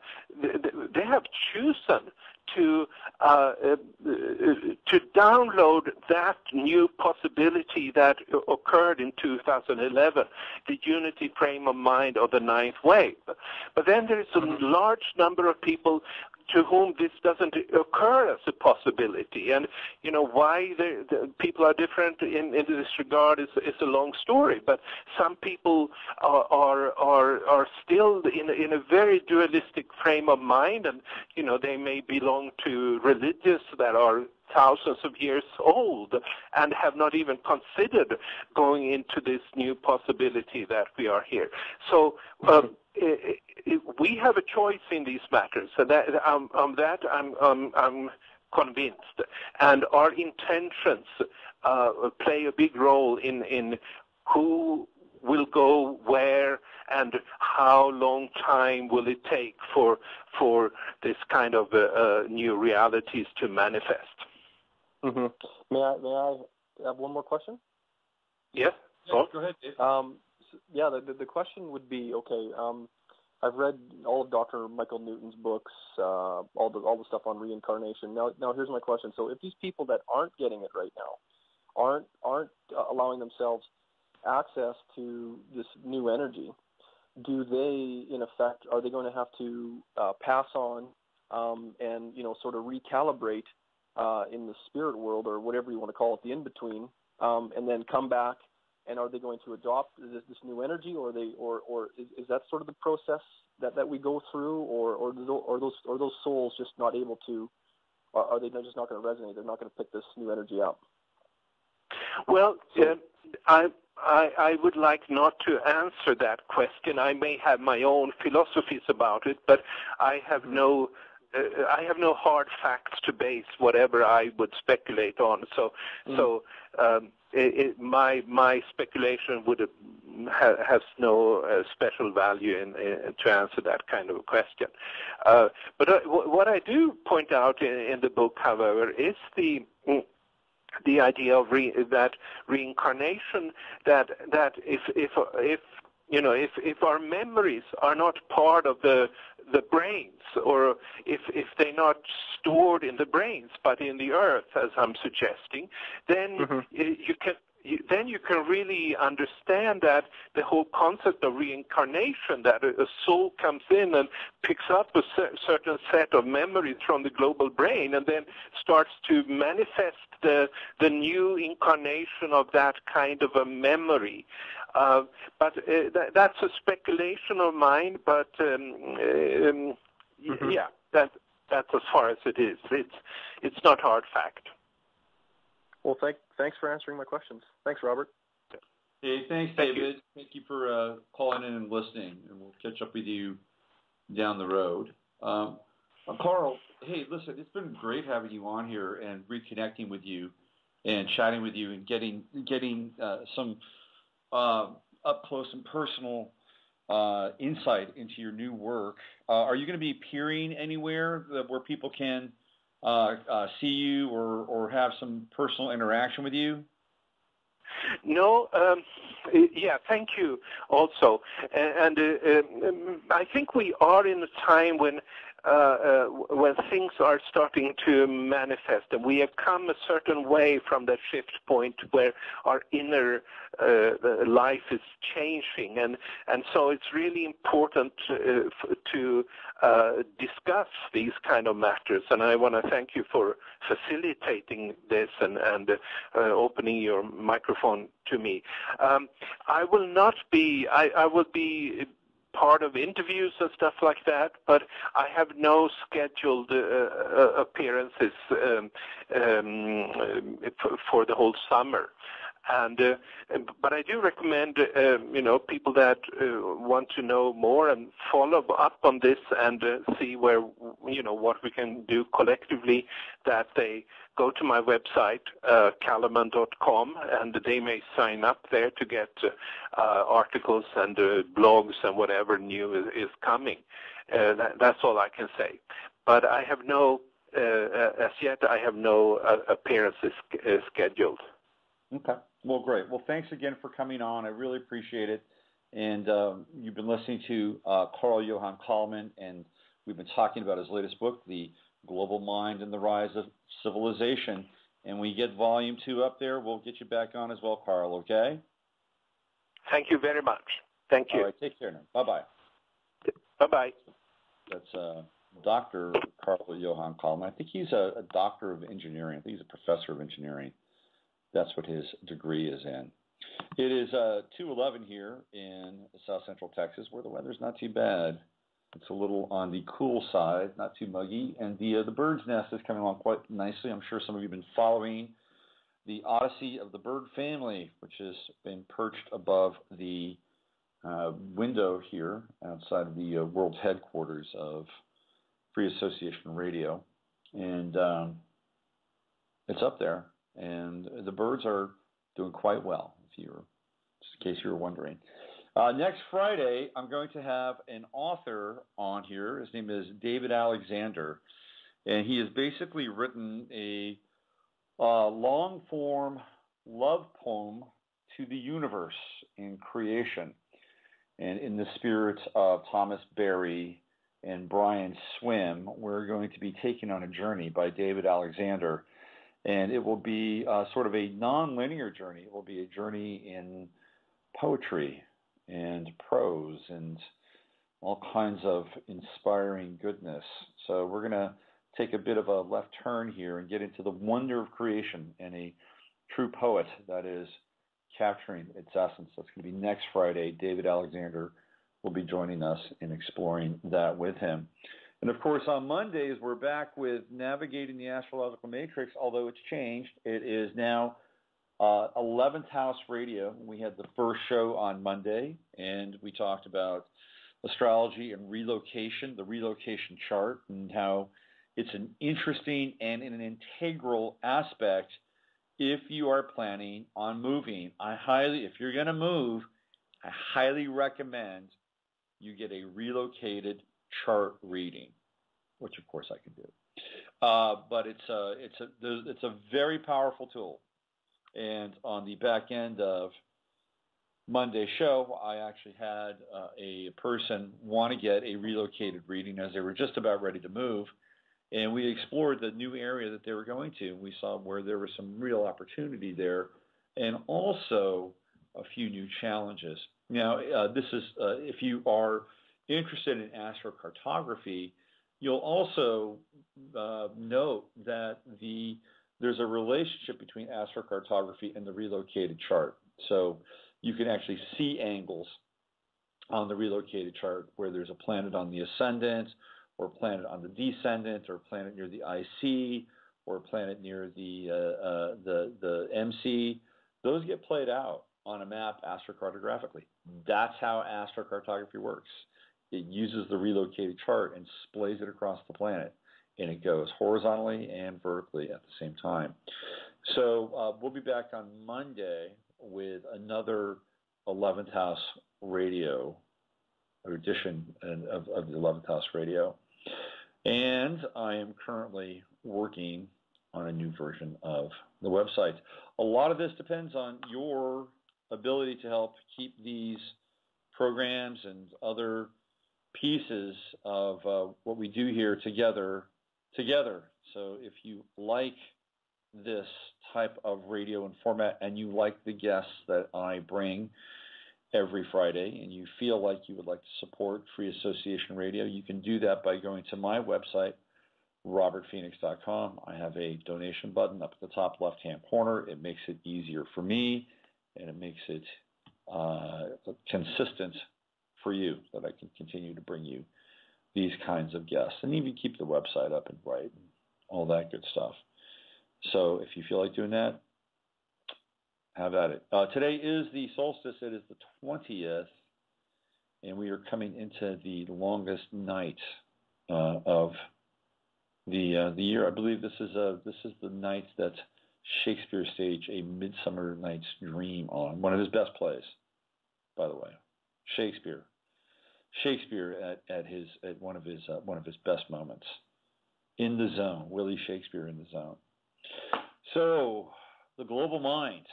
chosen to download that new possibility that occurred in 2011, the unity frame of mind of the 9th wave. But then there is a large number of people to whom this doesn't occur as a possibility. And, why the people are different in this regard is a long story. But some people are still in a very dualistic frame of mind, and, they may belong to religions that are thousands of years old and have not even considered going into this new possibility that we are here. So we have a choice in these matters, and I'm convinced. And our intentions play a big role in who will go where and how long time will it take for this kind of new realities to manifest. Mm-hmm. May I have one more question? Yes. Go ahead, Dave. The question would be, okay, I've read all of Dr. Michael Newton's books, all the stuff on reincarnation. Now here's my question. So if these people that aren't getting it right now, aren't allowing themselves access to this new energy, do they, in effect, are they going to have to pass on and sort of recalibrate in the spirit world, or whatever you want to call it, the in-between, and then come back? And are they going to adopt this new energy, or is that sort of the process that we go through, or those souls just not able to? Are they just not going to resonate? They're not going to pick this new energy up. Well, I would like not to answer that question. I may have my own philosophies about it, but I have no hard facts to base whatever I would speculate on. So my speculation would has no special value to answer that kind of a question. But what I do point out in the book, however, is the idea of that reincarnation. That if our memories are not part of the brains, or if they're not stored in the brains but in the earth, as I'm suggesting, then you can really understand that the whole concept of reincarnation, that a soul comes in and picks up a certain set of memories from the global brain and then starts to manifest the new incarnation of that kind of a memory. But that's a speculation of mine, but yeah, that's as far as it is. It's not hard fact. Well, thanks for answering my questions. Thanks, Robert. Hey, thanks, David. Thank you for calling in and listening, and we'll catch up with you down the road. Carl, hey, listen, it's been great having you on here and reconnecting with you. and chatting with you and getting some up close and personal insight into your new work. Are you going to be appearing anywhere where people can see you or have some personal interaction with you? No, yeah, thank you also. And I think we are in a time when things are starting to manifest, and we have come a certain way from that shift point where our inner life is changing, and so it's really important to discuss these kind of matters. And I want to thank you for facilitating this and opening your microphone to me. I will not be. I will be part of interviews and stuff like that, but I have no scheduled appearances for the whole summer. But I do recommend, people that want to know more and follow up on this and see where, what we can do collectively, that they go to my website, calleman.com, and they may sign up there to get articles and blogs and whatever new is coming. That's all I can say. But I have no, as yet, I have no appearances scheduled. Okay. Well, great. Well, thanks again for coming on. I really appreciate it. And you've been listening to Carl Johan Calleman, and we've been talking about his latest book, The Global Mind and the Rise of Civilization. And when we get volume 2 up there, we'll get you back on as well, Carl, okay? Thank you very much. Thank you. All right, take care now. Bye-bye. Bye-bye. That's Dr. Carl Johan Calleman. I think he's a doctor of engineering. I think he's a professor of engineering. That's what his degree is in. It is 2:11 here in South Central Texas, where the weather's not too bad. It's a little on the cool side, not too muggy, and the bird's nest is coming along quite nicely. I'm sure some of you have been following the odyssey of the bird family, which has been perched above the window here outside of the world headquarters of Free Association Radio, and it's up there. And the birds are doing quite well, just in case you were wondering. Next Friday, I'm going to have an author on here. His name is David Alexander, and he has basically written a long-form love poem to the universe and creation. And in the spirit of Thomas Berry and Brian Swim, we're going to be taken on a journey by David Alexander. And it will be sort of a non-linear journey. It will be a journey in poetry and prose and all kinds of inspiring goodness. So we're going to take a bit of a left turn here and get into the wonder of creation and a true poet that is capturing its essence. That's going to be next Friday. David Alexander will be joining us in exploring that with him. And, of course, on Mondays, we're back with Navigating the Astrological Matrix, although it's changed. It is now 11th House Radio. We had the first show on Monday, and we talked about astrology and relocation, the relocation chart, and how it's an interesting and an integral aspect if you are planning on moving. If you're going to move, I highly recommend you get a relocated chart reading, which of course I can do. But it's a very powerful tool. And on the back end of Monday's show, I actually had a person want to get a relocated reading as they were just about ready to move. And we explored the new area that they were going to. We saw where there was some real opportunity there and also a few new challenges. Now, this is if you are interested in astrocartography, you'll also note that there's a relationship between astrocartography and the relocated chart. So you can actually see angles on the relocated chart where there's a planet on the ascendant or a planet on the descendant or a planet near the IC or a planet near the MC. Those get played out on a map astrocartographically. That's how astrocartography works. It uses the relocated chart and splays it across the planet, and it goes horizontally and vertically at the same time. So we'll be back on Monday with another 11th House Radio edition of the 11th House Radio. And I am currently working on a new version of the website. A lot of this depends on your ability to help keep these programs and other pieces of what we do here together. So if you like this type of radio and format and you like the guests that I bring every Friday and you feel like you would like to support Free Association Radio, you can do that by going to my website, robertphoenix.com. I have a donation button up at the top left-hand corner. It makes it easier for me, and it makes it consistent for you, that I can continue to bring you these kinds of guests and even keep the website up and right and all that good stuff. So if you feel like doing that, have at it. Today is the solstice. It is the 20th, and we are coming into the longest night of the year. I believe this is the night that Shakespeare staged A Midsummer Night's Dream on, one of his best plays, by the way. Shakespeare at one of his best moments. In the zone, Willie Shakespeare in the zone. So, the global mind.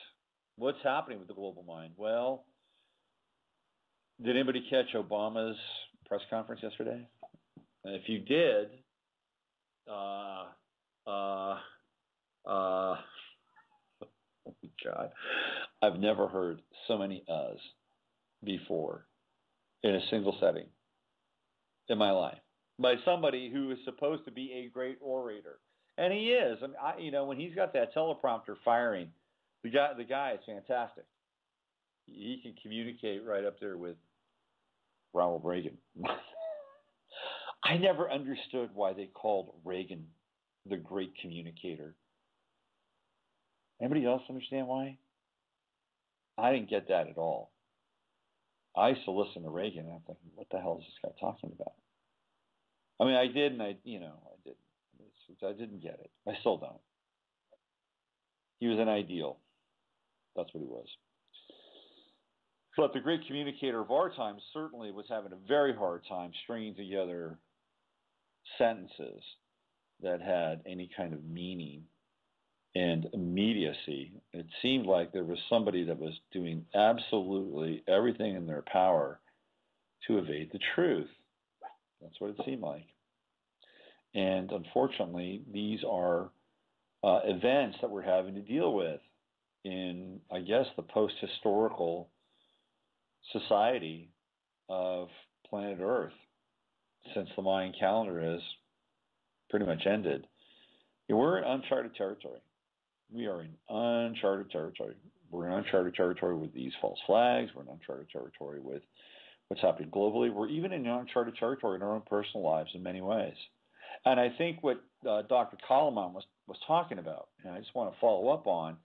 What's happening with the global mind? Well, did anybody catch Obama's press conference yesterday? And if you did, oh my God, I've never heard so many uhs before in a single setting in my life by somebody who is supposed to be a great orator. And he is. I mean, when he's got that teleprompter firing, the guy is fantastic. He can communicate right up there with Ronald Reagan. I never understood why they called Reagan the great communicator. Anybody else understand why? I didn't get that at all. I used to listen to Reagan, and I'm thinking, what the hell is this guy talking about? I mean, I did, and I didn't. I didn't get it. I still don't. He was an ideal. That's what he was. But the great communicator of our time certainly was having a very hard time stringing together sentences that had any kind of meaning and immediacy. It seemed like there was somebody that was doing absolutely everything in their power to evade the truth. That's what it seemed like. And unfortunately, these are events that we're having to deal with in, I guess, the post-historical society of planet Earth, since the Mayan calendar has pretty much ended. We're in uncharted territory. We are in uncharted territory. We're in uncharted territory with these false flags. We're in uncharted territory with what's happening globally. We're even in uncharted territory in our own personal lives in many ways. And I think what Dr. Calleman was talking about, and I just want to follow up on,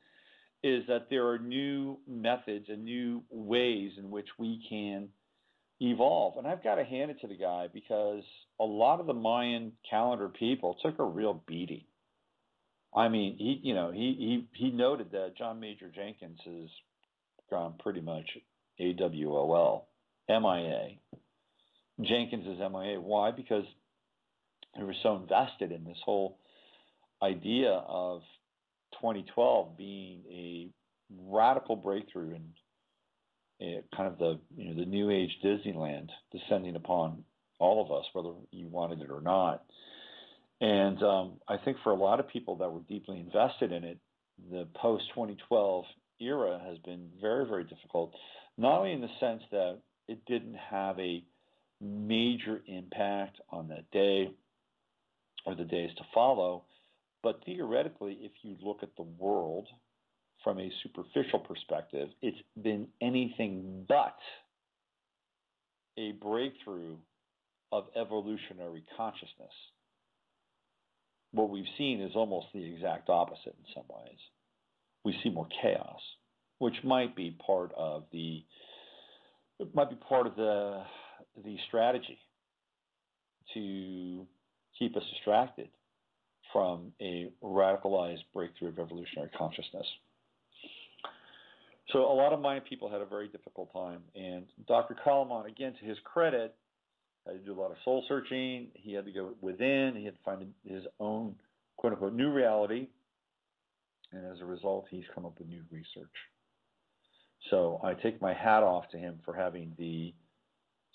is that there are new methods and new ways in which we can evolve. And I've got to hand it to the guy, because a lot of the Mayan calendar people took a real beating. I mean, he noted that John Major Jenkins has gone pretty much AWOL, MIA. Jenkins is MIA. Why? Because they were so invested in this whole idea of 2012 being a radical breakthrough in kind of the new age Disneyland descending upon all of us, whether you wanted it or not. And I think for a lot of people that were deeply invested in it, the post-2012 era has been very, very difficult, not only in the sense that it didn't have a major impact on that day or the days to follow, but theoretically, if you look at the world from a superficial perspective, it's been anything but a breakthrough of evolutionary consciousness. What we've seen is almost the exact opposite in some ways. We see more chaos, which might be part of the strategy to keep us distracted from a radicalized breakthrough of evolutionary consciousness. So a lot of Mayan people had a very difficult time, and Dr. Calleman, again, to his credit, had to do a lot of soul searching. He had to go within. He had to find his own, quote-unquote, new reality, and as a result, he's come up with new research. So I take my hat off to him for having the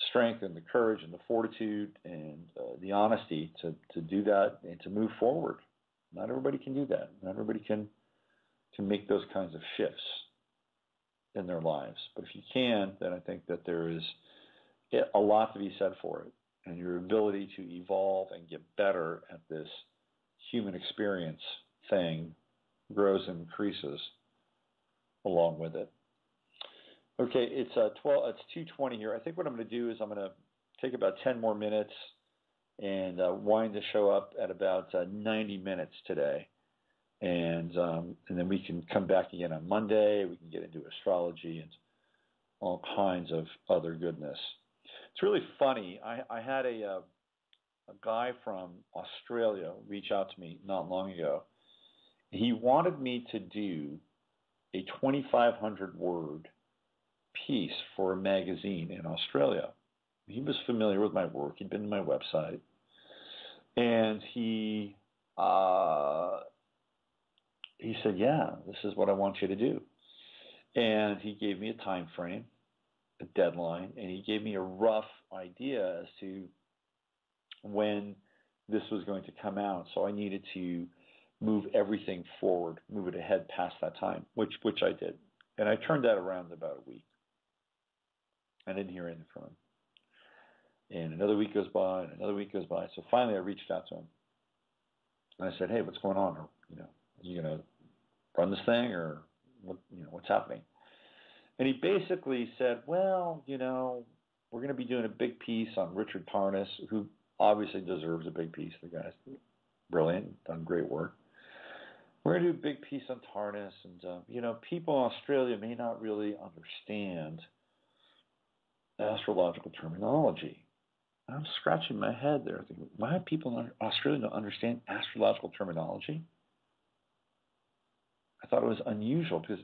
strength and the courage and the fortitude and the honesty to do that and to move forward. Not everybody can do that. Not everybody can make those kinds of shifts in their lives. But if you can, then I think that there is a lot to be said for it. And your ability to evolve and get better at this human experience thing grows and increases along with it. Okay, it's 2:20 here. I think what I'm going to do is I'm going to take about 10 more minutes and wind the show up at about 90 minutes today. And then we can come back again on Monday. We can get into astrology and all kinds of other goodness. It's really funny. I had a guy from Australia reach out to me not long ago. He wanted me to do a 2,500 word piece for a magazine in Australia. He was familiar with my work. He'd been to my website. And he said, yeah, this is what I want you to do. And he gave me a time frame, a deadline, and he gave me a rough idea as to when this was going to come out. So I needed to move everything forward, move it ahead past that time, which I did. And I turned that around in about a week. I didn't hear anything from him. And another week goes by, and another week goes by. So finally I reached out to him. And I said, hey, what's going on? Or, are you going to run this thing, or what's happening? And he basically said, well, we're going to be doing a big piece on Richard Tarnas, who obviously deserves a big piece. The guy's brilliant, done great work. We're going to do a big piece on Tarnas, and, people in Australia may not really understand astrological terminology. I'm scratching my head there, thinking, why do people in Australia don't understand astrological terminology? I thought it was unusual because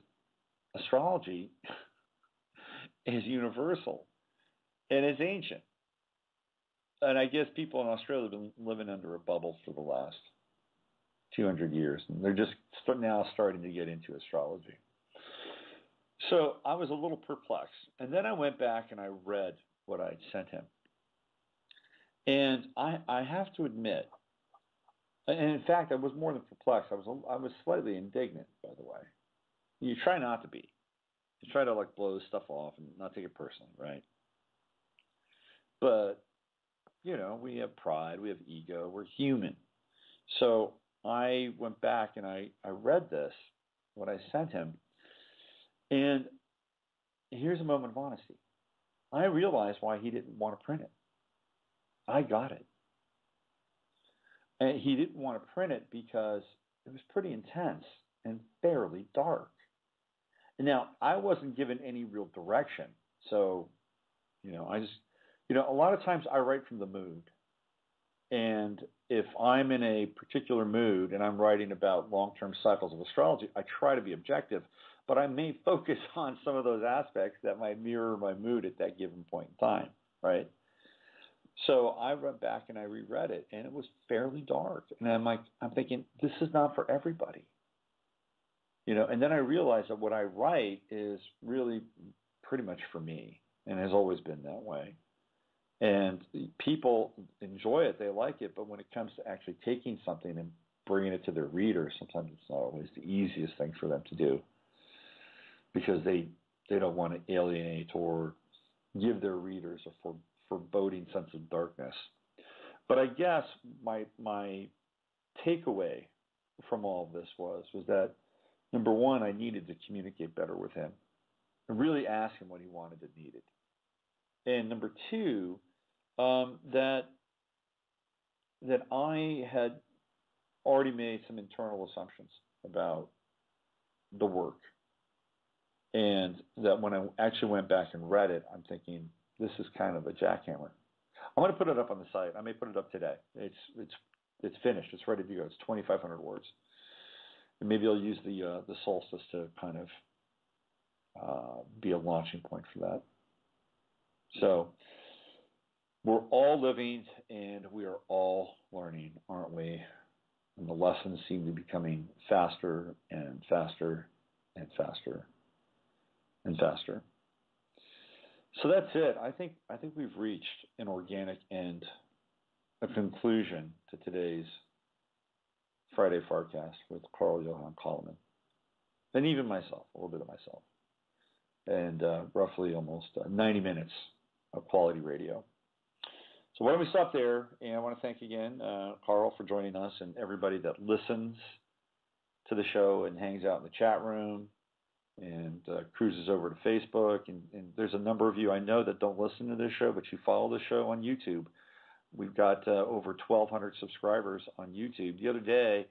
astrology is universal and is ancient. And I guess people in Australia have been living under a bubble for the last 200 years, and they're just now starting to get into astrology. So I was a little perplexed. And then I went back and I read what I'd sent him. And I have to admit, and in fact, I was more than perplexed. I was slightly indignant, by the way. You try not to be. You try to blow stuff off and not take it personally, right? But, we have pride, we have ego, we're human. So I went back and I read this, what I sent him. And here's a moment of honesty. I realized why he didn't want to print it. I got it. And he didn't want to print it because it was pretty intense and fairly dark. And now, I wasn't given any real direction. So, I just, a lot of times I write from the mood. And if I'm in a particular mood and I'm writing about long-term cycles of astrology, I try to be objective. But I may focus on some of those aspects that might mirror my mood at that given point in time, right? So I went back and I reread it, and it was fairly dark. And I'm thinking, this is not for everybody. And then I realized that what I write is really pretty much for me, and has always been that way. And people enjoy it, they like it, but when it comes to actually taking something and bringing it to their readers, sometimes it's not always the easiest thing for them to do, because they don't want to alienate or give their readers a foreboding sense of darkness. But I guess my takeaway from all of this was that, number one, I needed to communicate better with him and really ask him what he wanted and needed. And number two, that I had already made some internal assumptions about the work. And that when I actually went back and read it, I'm thinking, this is kind of a jackhammer. I'm going to put it up on the site. I may put it up today. It's it's finished. It's ready to go. It's 2,500 words. And maybe I'll use the solstice to kind of be a launching point for that. So we're all living and we are all learning, aren't we? And the lessons seem to be coming faster and faster and faster and faster. So that's it. I think we've reached an organic end, a conclusion to today's Friday FARcast with Johan Calleman, and even myself, a little bit of myself, and roughly almost 90 minutes of quality radio. So why don't we stop there? And I want to thank again Carl for joining us and everybody that listens to the show and hangs out in the chat room and cruises over to Facebook. And there's a number of you I know that don't listen to this show, but you follow the show on YouTube. We've got over 1,200 subscribers on YouTube. The other day,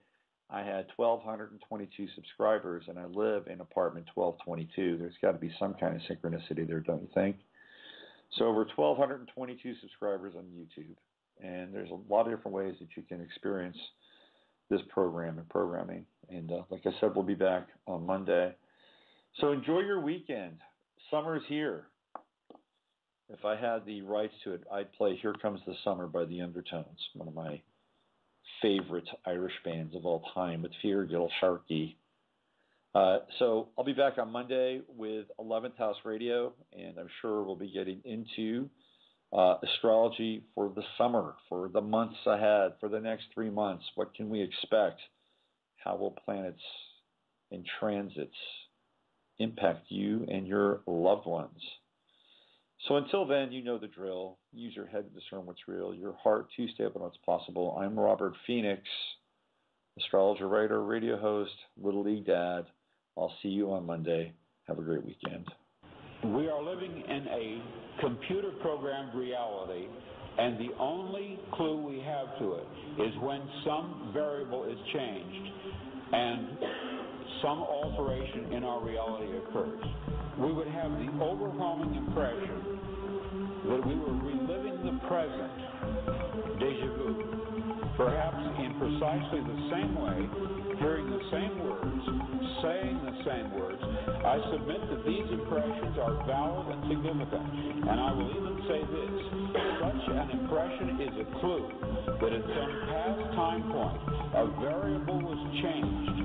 I had 1,222 subscribers, and I live in apartment 1222. There's got to be some kind of synchronicity there, don't you think? So over 1,222 subscribers on YouTube, and there's a lot of different ways that you can experience this program and programming. And like I said, we'll be back on Monday. So enjoy your weekend. Summer's here. If I had the rights to it, I'd play Here Comes the Summer by the Undertones, one of my favorite Irish bands of all time, with Fear Gil Sharkey. So I'll be back on Monday with 11th House Radio, and I'm sure we'll be getting into astrology for the summer, for the months ahead, for the next 3 months. What can we expect? How will planets and transits impact you and your loved ones? So until then, you know the drill. Use your head to discern what's real, your heart to stay up on what's possible. I'm Robert Phoenix, astrologer, writer, radio host, Little League Dad. I'll see you on Monday. Have a great weekend. We are living in a computer-programmed reality, and the only clue we have to it is when some variable is changed and some alteration in our reality occurs. We would have the overwhelming impression that we were reliving the present, déjà vu, perhaps in precisely the same way, hearing the same words, saying the same words. I submit that these impressions are valid and significant, and I will even say this: such an impression is a clue that at some past time point, a variable was changed,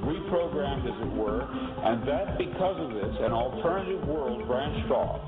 reprogrammed as it were, and that because of this, an alternative world branched off.